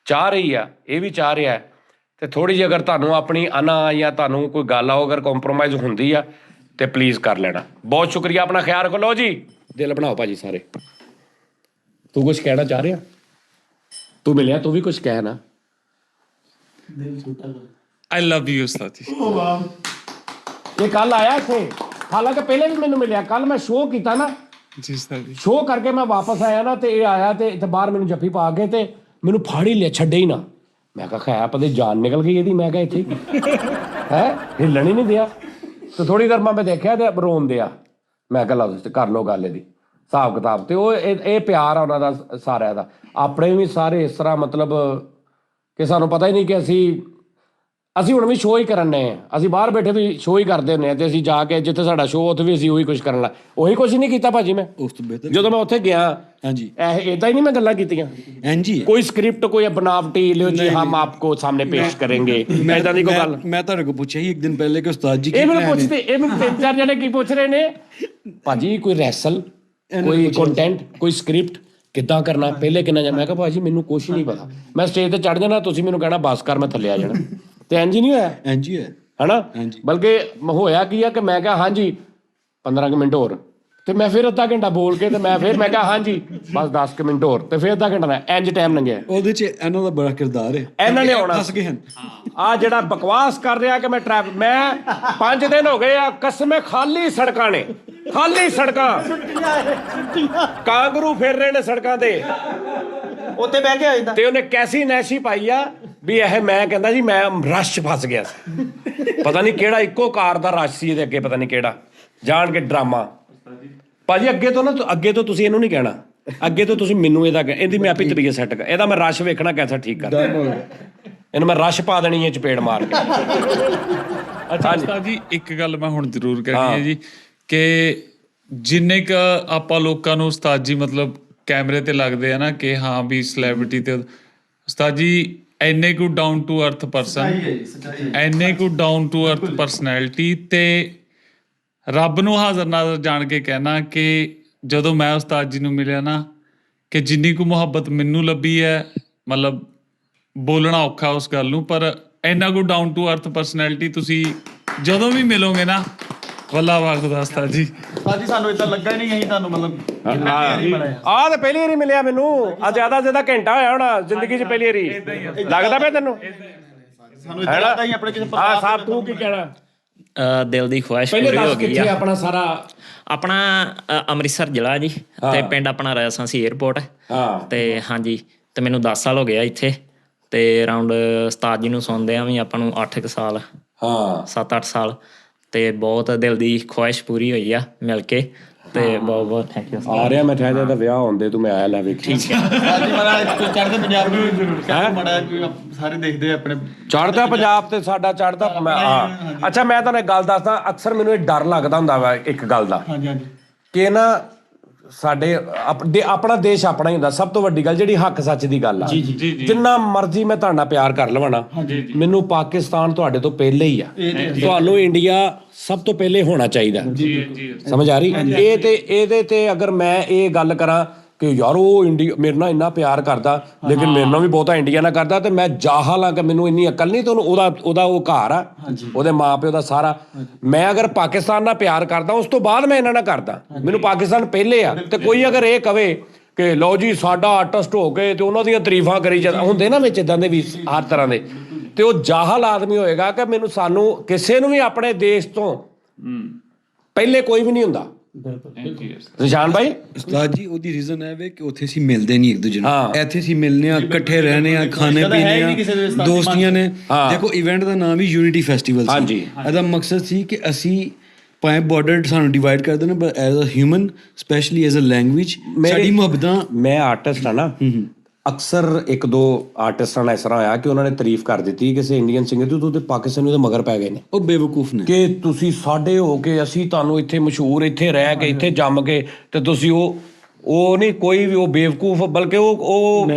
ਚਾਹ ਰਹੀ ਆ ਇਹ ਵੀ ਚਾਹ ਰਿਹਾ ਤੇ ਥੋੜ੍ਹੀ ਜਿਹੀ ਅਗਰ ਤੁਹਾਨੂੰ ਆਪਣੀ ਅਨਾ ਜਾਂ ਤੁਹਾਨੂੰ ਕੋਈ ਗੱਲ ਆ ਅਗਰ ਕੰਪਰੋਮਾਈਜ਼ ਹੁੰਦੀ ਆ ਤੇ ਪਲੀਜ਼ ਕਰ ਲੈਣਾ ਬਹੁਤ ਸ਼ੁਕਰੀਆ ਆਪਣਾ ਖਿਆਲ ਰੱਖੋ ਲਓ ਜੀ ਦਿਲ ਬਣਾਓ ਭਾਜੀ ਸਾਰੇ ਤੂੰ ਕੁਝ ਕਹਿਣਾ ਚਾਹ ਰਿਹਾ ਤੂੰ ਮਿਲਿਆ ਤੂੰ ਵੀ ਕੁਝ ਕਹਿ ਨਾ I love you, Ustad. Oh, wow. ਇਹ ਕੱਲ ਆਇਆ ਇੱਥੇ, ਹਾਲਾਂਕਿ ਪਹਿਲੇ ਵੀ ਮੈਨੂੰ ਮਿਲਿਆ। ਕੱਲ ਮੈਂ ਸ਼ੋਅ ਕੀਤਾ ਨਾ ਜੀ ਸਰ ਜੀ। ਸ਼ੋਅ ਕਰਕੇ ਮੈਂ ਵਾਪਸ ਆਇਆ ਨਾ ਤੇ ਇਹ ਆਇਆ ਤੇ ਇੱਥੇ ਬਾਹਰ ਮੈਨੂੰ ਜੱਫੀ ਪਾ ਕੇ ਤੇ ਮੈਨੂੰ ਫੜ ਹੀ ਲਿਆ, ਛੱਡੇ ਹੀ ਨਾ। ਮੈਂ ਕਿਹਾ ਖੈਰ ਪਤਾ ਜਾਨ ਨਿਕਲ ਗਈ ਇਹਦੀ। ਮੈਂ ਕਿਹਾ ਇੱਥੇ ਹੈ ਹਿੱਲਣ ਹੀ ਨਹੀਂ ਦਿਆ। ਤੇ ਥੋੜੀ ਦੇਰ ਮੈਂ ਦੇਖਿਆ ਤੇ ਰੋਣ ਦਿਆ। ਮੈਂ ਕਿਹਾ ਲਓ ਕਰ ਲਓ ਗੱਲ ਇਹਦੀ ਹਿਸਾਬ ਕਿਤਾਬ। ਤੇ ਉਹ ਇਹ ਪਿਆਰ ਆ ਉਹਨਾਂ ਦਾ ਸਾਰਿਆਂ ਦਾ। ਆਪਣੇ ਵੀ ਸਾਰੇ ਇਸ ਤਰ੍ਹਾਂ ਮਤਲਬ ਕਿ ਸਾਨੂੰ ਪਤਾ ਹੀ ਨਹੀਂ ਕਿ ਅਸੀਂ ਹੁਣ ਵੀ ਸ਼ੋਅ ਹੀ ਕਰਨੇ ਆ। ਅਸੀਂ ਬਾਹਰ ਬੈਠੇ ਵੀ ਸ਼ੋਅ ਹੀ ਕਰਦੇ ਹੁੰਦੇ ਆ ਤੇ ਅਸੀਂ ਜਾ ਕੇ ਜਿੱਥੇ ਸਾਡਾ ਸ਼ੋਅ ਉੱਥੇ ਵੀ ਅਸੀਂ ਉਹੀ ਕੁਝ ਕਰਨ ਲੱਗ। ਉਹੀ ਕੁਝ ਨਹੀਂ ਕੀਤਾ ਭਾਜੀ ਮੈਂ ਉਸ ਤੋਂ ਬਿਹਤਰ ਜਦੋਂ ਮੈਂ ਉੱਥੇ ਗਿਆ। ਹਾਂਜੀ ਇਦਾਂ ਹੀ ਨਹੀਂ ਮੈਂ ਗੱਲਾਂ ਕੀਤੀਆਂ। ਹਾਂਜੀ ਕੋਈ ਸਕ੍ਰਿਪਟ ਕੋਈ बनावटी लियो जी हम आपको सामने पेश करेंगे ਇਦਾਂ ਦੀ ਕੋਈ ਗੱਲ। ਮੈਂ ਤੁਹਾਡੇ ਕੋਲ ਪੁੱਛਿਆ ਸੀ ਇੱਕ ਦਿਨ ਪਹਿਲੇ ਕਿ ਉਸਤਾਦ ਜੀ ਇਹ ਮੈਨੂੰ ਪੁੱਛਦੇ, ਇਹ ਮੈਨੂੰ 3-4 ਜਣੇ ਕੀ ਪੁੱਛ ਰਹੇ ਨੇ ਭਾਜੀ ਕੋਈ ਰੈਸਲ, ਕੋਈ ਕੰਟੈਂਟ, ਕੋਈ ਸਕ੍ਰਿਪਟ ਕਿੱਦਾਂ ਕਰਨਾ, ਪਹਿਲੇ ਕਿੰਨਾ ਜਾ। ਮੈਂ ਕਿਹਾ ਭਾਜੀ ਮੈਨੂੰ ਕੁਛ ਨਹੀਂ ਪਤਾ। ਮੈਂ ਸਟੇਜ ਤੇ ਚੜ ਜਾਣਾ, ਤੁਸੀਂ ਮੈਨੂੰ ਕਹਿਣਾ ਬਸ ਕਰ, ਮੈਂ ਥੱਲੇ ਆ ਜਾਣਾ। ਤੇ ਇੰਜ ਹੀ ਨਹੀਂ ਹੋਇਆ, ਇੰਜ ਹੀ ਹੈ ਹਨਾ। ਬਲਕਿ ਹੋਇਆ ਕੀ ਆ ਕਿ ਮੈਂ ਕਿਹਾ ਹਾਂਜੀ 15 ਮਿੰਟ ਹੋਰ ਤੇ ਮੈਂ ਫਿਰ ਅੱਧਾ ਘੰਟਾ ਬੋਲ ਕੇ ਤੇ ਮੈਂ ਕਿਹਾ ਹਾਂਜੀ ਬਸ 10 ਮਿੰਟ ਹੋਰ ਤੇ ਫਿਰ ਅੱਧਾ ਘੰਟਾ ਇੰਜ ਟਾਈਮ ਲੰਘਿਆ। ਉਹਦੇ ਚ ਇਹਨਾਂ ਦਾ ਬੜਾ ਕਿਰਦਾਰ ਹੈ। ਇਹਨਾਂ ਨੇ ਆਉਣਾ ਫਸ ਗਏ ਹਨ। ਆ ਜਿਹੜਾ ਬਕਵਾਸ ਕਰ ਰਿਹਾ ਕਿ ਮੈਂ 5 ਦਿਨ ਹੋ ਗਏ ਆ ਕਸਮੇ ਖਾਲੀ ਸੜਕਾਂ ਨੇ, ਖਾਲੀ ਸੜਕਾਂ, ਕਾਂਗਰੂ ਫਿਰ ਰਹੇ ਨੇ ਸੜਕਾਂ ਤੇ ਉੱਥੇ ਬਹਿ ਕੇ ਆ ਜਾਂਦਾ। ਤੇ ਉਹਨੇ ਕੈਸੀ ਨੈਸ਼ੀ ਪਾਈ ਆ ਵੀ ਇਹ ਮੈਂ ਕਹਿੰਦਾ ਜੀ ਮੈਂ ਰਸ਼ ਫਸ ਗਿਆ ਸੀ। ਪਤਾ ਨਹੀਂ ਕਿਹੜਾ ਇੱਕੋ ਕਾਰ ਦਾ ਰਸ਼ ਸੀ ਇਹਦੇ ਅੱਗੇ, ਪਤਾ ਨਹੀਂ ਕਿਹੜਾ ਜਾਣ ਕੇ ਡਰਾਮਾ। ਭਾਜੀ ਅੱਗੇ ਤੋਂ ਤੁਸੀਂ ਇਹਨੂੰ ਨਹੀਂ ਕਹਿਣਾ, ਅੱਗੇ ਤੋਂ ਤੁਸੀਂ ਮੈਨੂੰ ਇਹਦੀ ਮੈਂ ਆਪੇ ਤਰੀਕੇ ਸੈੱਟ ਕਰ। ਇਹਦਾ ਮੈਂ ਰਸ਼ ਵੇਖਣਾ ਕੈਸਾ ਠੀਕ ਕਰ, ਇਹਨੂੰ ਮੈਂ ਰਸ਼ ਪਾ ਦੇਣੀ ਹੈ ਚਪੇੜ ਮਾਰ ਕੇ। ਅੱਛਾ ਉਸਤਾਦ ਜੀ ਇੱਕ ਗੱਲ ਮੈਂ ਹੁਣ ਜ਼ਰੂਰ ਕਰਨੀ ਹੈ ਜੀ ਕਿ ਜਿੰਨੇ ਕ ਆਪਾਂ ਲੋਕਾਂ ਨੂੰ ਉਸਤਾਦ ਜੀ ਮਤਲਬ ਕੈਮਰੇ ਤੇ ਲੱਗਦੇ ਆ ਨਾ ਕਿ ਹਾਂ ਵੀ ਸੈਲੈਬ੍ਰਿਟੀ ਤੇ ਉਸਤਾਦ ਜੀ ਇੰਨੇ ਕੁ ਡਾਊਨ ਟੂ ਅਰਥ ਪਰਸਨ, ਇੰਨੇ ਕੁ ਡਾਊਨ ਟੂ ਅਰਥ ਪਰਸਨੈਲਿਟੀ ਤੇ ਰੱਬ ਨੂੰ ਹਾਜ਼ਰ ਨਾਜ਼ਰ ਜਾਣ ਕੇ ਕਹਿਣਾ ਕਿ ਜਦੋਂ ਮੈਂ ਉਸਤਾਦ ਜੀ ਨੂੰ ਮਿਲਿਆ ਨਾ ਕਿ ਜਿੰਨੀ ਕੁ ਮੁਹੱਬਤ ਮੈਨੂੰ ਲੱਭੀ ਹੈ, ਮਤਲਬ ਬੋਲਣਾ ਔਖਾ ਉਸ ਗੱਲ ਨੂੰ, ਪਰ ਇੰਨਾ ਕੁ ਡਾਊਨ ਟੂ ਅਰਥ ਪਰਸਨੈਲਿਟੀ ਤੁਸੀਂ ਜਦੋਂ ਵੀ ਮਿਲੋਗੇ ਨਾ ਵੱਲਾ ਵਾਖਦਾ ਉਸਤਾਦ ਜੀ। ਸਾਜੀ ਸਾਨੂੰ ਇਦਾਂ ਲੱਗਾ ਹੀ ਨਹੀਂ ਅਸੀਂ ਤੁਹਾਨੂੰ ਮਤਲਬ ਆਹ ਤੇ ਪਹਿਲੀ ਵਾਰੀ ਮਿਲਿਆ ਮੈਨੂੰ। ਆ ਜ਼ਿਆਦਾ ਘੰਟਾ ਹੋਇਆ ਹੋਣਾ ਜ਼ਿੰਦਗੀ 'ਚ ਪਹਿਲੀ ਵਾਰੀ ਲੱਗਦਾ ਪਿਆ ਤੈਨੂੰ। ਸਾਨੂੰ ਇਦਾਂ ਲੱਗਦਾ ਹੀ ਆਪਣੇ ਕਿਸੇ ਹਾਂ ਸਾਹਿਬ ਤੂੰ ਕੀ ਕਹਿਣਾ? ਦਿਲ ਦੀ ਖੁਆਇਸ਼ ਪਹਿਲੇ ਪੂਰੀ ਹੋ ਦੱਸ ਗਈ ਕਿੱਥੇ ਆ। ਆਪਣਾ ਸਾਰਾ ਆਪਣਾ ਅੰਮ੍ਰਿਤਸਰ ਜ਼ਿਲ੍ਹਾ ਜੀ ਤੇ ਪਿੰਡ ਆਪਣਾ ਰਾਜਸਥਾਨ ਸੀ ਏਅਰਪੋਰਟ। ਤੇ ਹਾਂਜੀ ਤੇ ਮੈਨੂੰ 10 ਸਾਲ ਹੋ ਗਿਆ ਇੱਥੇ ਤੇ ਅਰਾਊਂਡ ਉਸਤਾਦ ਜੀ ਨੂੰ ਸੁਣਦੇ ਆ ਵੀ ਆਪਾਂ ਨੂੰ 8 ਸਾਲ, 7-8 ਸਾਲ ਤੇ ਬਹੁਤ ਦਿਲ ਦੀ ਖੁਆਇਸ਼ ਪੂਰੀ ਹੋਈ ਆ ਮਿਲ ਕੇ ਤੇ ਬਹੁਤ ਬਹੁਤ ਥੈਂਕ ਯੂ। ਆ ਰਿਹਾ ਮੈਂ ਠਹਿਰ ਦਾ ਵਿਆਹ ਹੁੰਦੇ ਤੂੰ ਮੈਂ ਆਇਆ ਲੈ ਵੇਖ। ਠੀਕ ਹੈ ਸਾਜੀ ਮਾੜਾ ਚੜ੍ਹਦੇ ਪੰਜਾਬ ਨੂੰ ਜ਼ਰੂਰ ਕਹਿ ਮਾੜਾ ਸਾਰੇ ਦੇਖਦੇ ਆਪਣੇ ਚੜ੍ਹਦਾ ਪੰਜਾਬ ਤੇ ਸਾਡਾ ਚੜ੍ਹਦਾ ਅੱਛਾ ਮੈਂ ਤੁਹਾਨੂੰ ਇੱਕ ਗੱਲ ਦੱਸਦਾ। ਅਕਸਰ ਮੈਨੂੰ ਇਹ ਡਰ ਲੱਗਦਾ ਹੁੰਦਾ ਵਾ ਇੱਕ ਗੱਲ ਦਾ ਕਿ ਨਾ ਸਾਡੇ ਆਪਣਾ ਦੇਸ਼ ਆਪਣਾ ਹੀ ਹੁੰਦਾ। ਸਭ ਤੋਂ ਵੱਡੀ ਗੱਲ ਜਿਹੜੀ ਹੱਕ ਸੱਚ ਦੀ ਗੱਲ ਆ, ਜਿੰਨਾ ਮਰਜ਼ੀ ਮੈਂ ਤੁਹਾਡੇ ਨਾਲ ਪਿਆਰ ਕਰ ਲਵਾਂ ਨਾ, ਮੈਨੂੰ ਪਾਕਿਸਤਾਨ ਤੁਹਾਡੇ ਤੋਂ ਪਹਿਲੇ ਹੀ ਆ। ਤੁਹਾਨੂੰ ਇੰਡੀਆ ਸਭ ਤੋਂ ਪਹਿਲੇ ਹੋਣਾ ਚਾਹੀਦਾ। ਸਮਝ ਆ ਰਹੀ? ਇਹ ਤੇ ਇਹਦੇ ਤੇ ਅਗਰ ਮੈਂ ਇਹ ਗੱਲ ਕਰਾਂ ਕਿ ਯਾਰ ਉਹ ਇੰਡੀਆ ਮੇਰੇ ਨਾਲ ਇੰਨਾ ਪਿਆਰ ਕਰਦਾ ਲੇਕਿਨ ਮੇਰੇ ਨਾਲ ਵੀ ਬਹੁਤਾ ਇੰਡੀਆ ਨਾਲ ਕਰਦਾ ਤੇ ਮੈਂ ਜਾਹਲ ਆ ਕਿ ਮੈਨੂੰ ਇੰਨੀ ਅਕਲ ਨਹੀਂ। ਤੁਹਾਨੂੰ ਉਹਦਾ ਉਹ ਘਰ ਆ, ਉਹਦੇ ਮਾਂ ਪਿਓ ਦਾ ਸਾਰਾ। ਮੈਂ ਅਗਰ ਪਾਕਿਸਤਾਨ ਨਾਲ ਪਿਆਰ ਕਰਦਾ ਉਸ ਤੋਂ ਬਾਅਦ ਮੈਂ ਇਹਨਾਂ ਨਾਲ ਕਰਦਾ। ਮੈਨੂੰ ਪਾਕਿਸਤਾਨ ਪਹਿਲੇ ਆ। ਤੇ ਕੋਈ ਅਗਰ ਇਹ ਕਵੇ ਕਿ ਲਓ ਜੀ ਸਾਡਾ ਆਰਟਿਸਟ ਹੋ ਕੇ ਤੇ ਉਹਨਾਂ ਦੀਆਂ ਤਾਰੀਫਾਂ ਕਰੀ ਜਾਂਦੇ ਹੁੰਦੇ ਨਾ ਵਿੱਚ ਇਦਾਂ ਦੇ ਵੀ ਹਰ ਤਰ੍ਹਾਂ ਦੇ, ਤੇ ਉਹ ਜਾਹਲ ਆਦਮੀ ਹੋਏਗਾ ਕਿ ਸਾਨੂੰ ਕਿਸੇ ਨੂੰ ਵੀ ਆਪਣੇ ਦੇਸ਼ ਤੋਂ ਪਹਿਲੇ ਕੋਈ ਵੀ ਨਹੀਂ ਹੁੰਦਾ। ਨਿਸ਼ਾਨ ਭਾਈ ਉਸਤਾਦ ਜੀ ਉਹਦੀ ਰੀਜ਼ਨ ਹੈ ਵੇ ਕਿ ਉੱਥੇ ਅਸੀਂ ਮਿਲਦੇ ਨਹੀਂ ਇੱਕ ਦੂਜੇ ਨੂੰ, ਇੱਥੇ ਅਸੀਂ ਮਿਲਨੇ ਆ, ਇਕੱਠੇ ਰਹਿਣੇ ਆ, ਖਾਣੇ ਪੀਣੇ ਆ, ਦੋਸਤੀਆਂ ਨੇ। ਦੇਖੋ ਇਵੈਂਟ ਦਾ ਨਾਮ ਵੀ ਯੂਨਿਟੀ ਫੈਸਟੀਵਲ ਸੀ। ਇਹਦਾ ਮਕਸਦ ਸੀ ਕਿ ਅਸੀਂ ਭਾਵੇਂ ਬਾਰਡਰ ਸਾਨੂੰ ਡਿਵਾਈਡ ਕਰ ਦੇਣ ਪਰ as a human specially as a language ਸਾਡੀ ਮੁਹੱਬਤਾਂ। ਮੈਂ ਆਰਟਿਸਟ ਆ ਨਾ, ਅਕਸਰ 1-2 ਆਰਟਿਸਟਾਂ ਨਾਲ ਇਸ ਤਰ੍ਹਾਂ ਹੋਇਆ ਕਿ ਉਹਨਾਂ ਨੇ ਤਾਰੀਫ ਕਰ ਦਿੱਤੀ ਕਿਸੇ ਇੰਡੀਅਨ ਸਿੰਗਰ ਦੀ, ਤੇ ਪਾਕਿਸਤਾਨੀ ਉਹਦੇ ਮਗਰ ਪੈ ਗਏ ਨੇ। ਉਹ ਬੇਵਕੂਫ ਨੇ ਕਿ ਤੁਸੀਂ ਸਾਡੇ ਹੋ ਕੇ ਅਸੀਂ ਤੁਹਾਨੂੰ ਇੱਥੇ ਮਸ਼ਹੂਰ, ਇੱਥੇ ਰਹਿ ਕੇ, ਇੱਥੇ ਜੰਮ ਕੇ ਤੇ ਤੁਸੀਂ ਉਹ ਨਹੀਂ ਕੋਈ ਵੀ ਉਹ ਬੇਵਕੂਫ, ਬਲਕਿ ਉਹ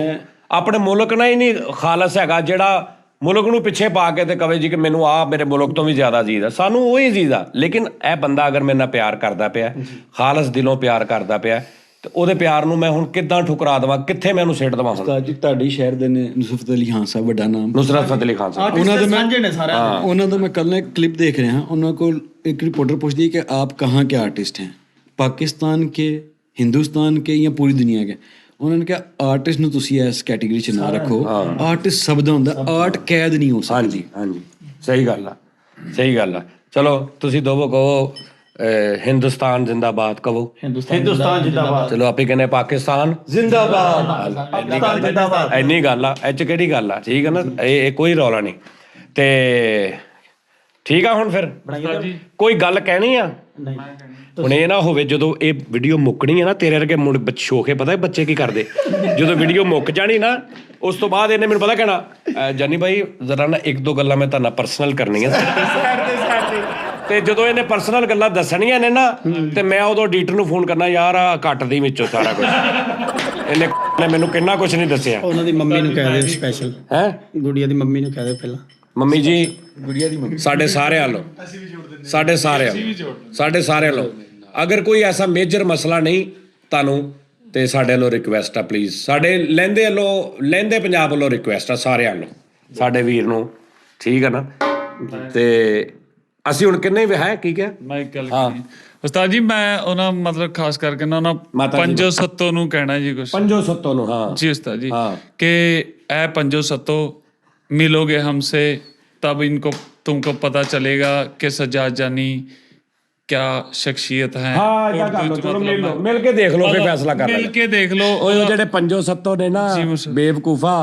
ਆਪਣੇ ਮੁਲਕ ਨਾਲ ਹੀ ਨਹੀਂ ਖਾਲਸ ਹੈਗਾ ਜਿਹੜਾ ਮੁਲਕ ਨੂੰ ਪਿੱਛੇ ਪਾ ਕੇ ਤੇ ਕਵੇ ਜੀ ਕਿ ਮੈਨੂੰ ਮੇਰੇ ਮੁਲਕ ਤੋਂ ਵੀ ਜ਼ਿਆਦਾ ਜੀਦ ਆ। ਸਾਨੂੰ ਉਹੀ ਜੀਦ ਆ। ਲੇਕਿਨ ਇਹ ਬੰਦਾ ਅਗਰ ਮੇਰੇ ਨਾਲ ਪਿਆਰ ਕਰਦਾ ਪਿਆ, ਖਾਲਸ ਦਿਲੋਂ ਪਿਆਰ ਕਰਦਾ ਪਿਆ, ਤੇ ਉਹਦੇ ਪਿਆਰ ਨੂੰ ਮੈਂ ਹੁਣ ਕਿੱਦਾਂ ਠੁਕਰਾ ਦੇਵਾਂ? ਕਿੱਥੇ ਮੈਂ ਉਹਨੂੰ ਸਿੱਟ ਦੇਵਾਂ? ਉਸਤਾਦ ਜੀ ਤੁਹਾਡੇ ਸ਼ਹਿਰ ਦੇ ਨੇ ਨੁਸਰਤ ਅਲੀ ਖਾਨ ਸਾਹਿਬ, ਵੱਡਾ ਨਾਮ ਨੁਸਰਤ ਫਤਿਹ ਅਲੀ ਖਾਨ ਸਾਹਿਬ। ਉਹਨਾਂ ਦਾ ਮੈਂ ਕੱਲ ਇੱਕ ਕਲਿੱਪ ਦੇਖ ਰਿਹਾ। ਉਹਨਾਂ ਕੋਲ ਇੱਕ ਰਿਪੋਰਟਰ ਪੁੱਛਦੀ है कि आप कहाँ के आर्टिस्ट हैं, पाकिस्तान के, हिंदुस्तान के या पूरी दुनिया के? उन्होंने कहा आर्टिस्ट ਨੂੰ ਤੁਸੀਂ ਇਸ ਕੈਟੇਗਰੀ 'ਚ ਨਾ ਰੱਖੋ। ਆਰਟਿਸਟ ਸਭ ਦਾ ਹੁੰਦਾ, ਆਰਟ ਕੈਦ ਨਹੀਂ ਹੋ ਸਕਦੀ। ਹਾਂਜੀ ਸਹੀ ਗੱਲ ਆ, ਸਹੀ ਗੱਲ ਆ। ਚਲੋ ਤੁਸੀਂ ਦੋਵੋ ਕਹੋ ਹਿੰਦੁਸਤਾਨ ਜ਼ਿੰਦਾਬਾਦ ਕਹੋ। ਹਿੰਦੁਸਤਾਨ ਜਿੰਦਾਬਾਦ। ਚਲੋ ਆਪੇ ਕਹਿੰਦੇ ਪਾਕਿਸਤਾਨ ਜ਼ਿੰਦਾਬਾਦ। ਪਾਕਿਸਤਾਨ ਜਿੰਦਾਬਾਦ। ਇੰਨੀ ਗੱਲ ਆ, ਇਹ 'ਚ ਕਿਹੜੀ ਗੱਲ ਆ, ਠੀਕ ਹੈ ਨਾ, ਇਹ ਕੋਈ ਰੌਲਾ ਨਹੀਂ। ਤੇ ਠੀਕ ਆ, ਹੁਣ ਫਿਰ ਕੋਈ ਗੱਲ ਕਹਿਣੀ ਆ? ਹੁਣ ਇਹ ਨਾ ਹੋਵੇ ਜਦੋਂ ਇਹ ਵੀਡੀਓ ਮੁੱਕਣੀ ਹੈ ਨਾ, ਤੇਰੇ ਵਰਗੇ ਮੁੰਡੇ ਸ਼ੋਖੇ, ਪਤਾ ਬੱਚੇ ਕੀ ਕਰਦੇ, ਜਦੋਂ ਵੀਡੀਓ ਮੁੱਕ ਜਾਣੀ ਨਾ, ਉਸ ਤੋਂ ਬਾਅਦ ਇਹਨੇ ਮੈਨੂੰ ਪਤਾ ਕਹਿਣਾ, ਜਾਨੀ ਬਾਈ ਜ਼ਰਾ ਨਾ 1-2 ਗੱਲਾਂ ਮੈਂ ਤੁਹਾਡੇ ਨਾਲ ਪਰਸਨਲ ਕਰਨੀਆਂ। ਤੇ ਜਦੋਂ ਇਹਨੇ ਪਰਸਨਲ ਗੱਲਾਂ ਦੱਸਣੀਆਂ ਨੇ ਨਾ, ਤੇ ਮੈਂ ਉਦੋਂ ਐਡੀਟਰ ਨੂੰ ਫੋਨ ਕਰਨਾ, ਯਾਰ ਆ ਕੱਟ ਦੀ ਵਿੱਚੋਂ ਸਾਰਾ ਕੁਝ, ਇਹਨੇ ਮੈਨੂੰ ਕਿੰਨਾ ਕੁਝ ਨਹੀਂ ਦੱਸਿਆ। ਉਹਨਾਂ ਦੀ ਮੰਮੀ ਨੂੰ ਕਹਿ ਦੇ ਸਪੈਸ਼ਲ, ਹੈ ਗੁੜੀਆ ਦੀ ਮੰਮੀ ਨੂੰ ਕਹਿ ਦੇ ਪਹਿਲਾਂ। ਮੰਮੀ ਜੀ, ਗੁੜੀਆ ਦੀ ਮੰਮੀ ਸਾਡੇ ਸਾਰਿਆਂ ਵੱਲੋਂ, ਸਾਡੇ ਸਾਰਿਆਂ ਵੱਲੋਂ ਅਗਰ ਕੋਈ ਐਸਾ ਮੇਜਰ ਮਸਲਾ ਨਹੀਂ ਤੁਹਾਨੂੰ, ਤੇ ਸਾਡੇ ਵੱਲੋਂ ਰਿਕੁਐਸਟ ਆ, ਪਲੀਜ਼ ਸਾਡੇ ਲਹਿੰਦੇ ਪੰਜਾਬ ਵੱਲੋਂ ਰਿਕੁਐਸਟ ਆ ਸਾਰਿਆਂ ਵੱਲੋਂ, ਸਾਡੇ ਵੀਰ ਨੂੰ, ਠੀਕ ਆ ਨਾ। ਤੇ ਅਸੀਂ ਹੁਣ ਕਿੰਨੇ ਹੈ ਕੀ ਕਿਹਾ ਮੈਂ ਇੱਕ ਗੱਲ ਕਰੀ ਉਸਤਾਦ ਜੀ, ਮੈਂ ਉਹਨਾਂ ਮਤਲਬ ਖਾਸ ਕਰਕੇ ਨਾ ਉਹਨਾਂ ਪੰਜੋ ਸੱਤੋ ਨੂੰ ਕਹਿਣਾ ਜੀ ਕੁਛ। ਪੰਜੋ ਸੱਤੋ ਨੂੰ? ਹਾਂ जी उस्ताद जी, कि ए पंजो सत्तो मिलोगे हमसे तब इनको तुमको पता चलेगा कि सज्जाद जानी क्या शख्सियत है। ਹਾਂ ਇਹ ਗੱਲ ਚਲੋ ਮਿਲ ਕੇ ਦੇਖ ਲਓ, ਫਿਰ ਫੈਸਲਾ ਕਰ मिल के देख लो। ਉਹ ਜਿਹੜੇ ਪੰਜੋ ਸੱਤੋ ਨੇ ਨਾ ਬੇਵਕੂਫਾ,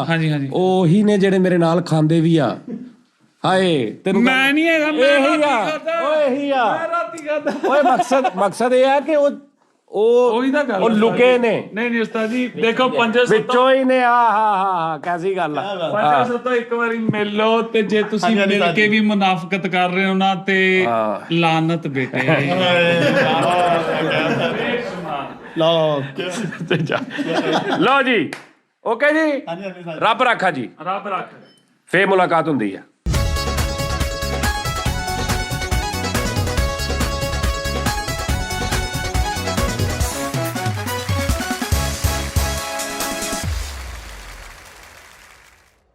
ਉਹੀ ਨੇ ਜਿਹੜੇ ਮੇਰੇ ਨਾਲ ਖਾਂਦੇ ਵੀ ਆ। ਹਾਏ ਤੈਨੂੰ ਮੈਂ ਨਹੀਂ ਹੈਗਾ, ਮੈਂ ਇਹੀ ਆ ਓਏ, ਮਕਸਦ ਇਹ ਆ ਕਿ ਉਹ ਲੁਕੇ ਨੇ। नहीं उस्ताद जी देखो पंजो ਵਿੱਚੋਂ ਹੀ ਨੇ। ਹਾਂ ਕੈਸੀ ਗੱਲ ਆ। पंजो सत्तो एक बारी मिल लो, ते जे तुसी मिल के भी मुनाफकत कर रहे हो ना, ते लानत बेटे। ਲਓ ਜੀ, ਓਕੇ ਜੀ, ਰੱਬ ਰਾਖਾ ਜੀ, रब रख। ਫੇਰ ਮੁਲਾਕਾਤ ਹੁੰਦੀ ਆ।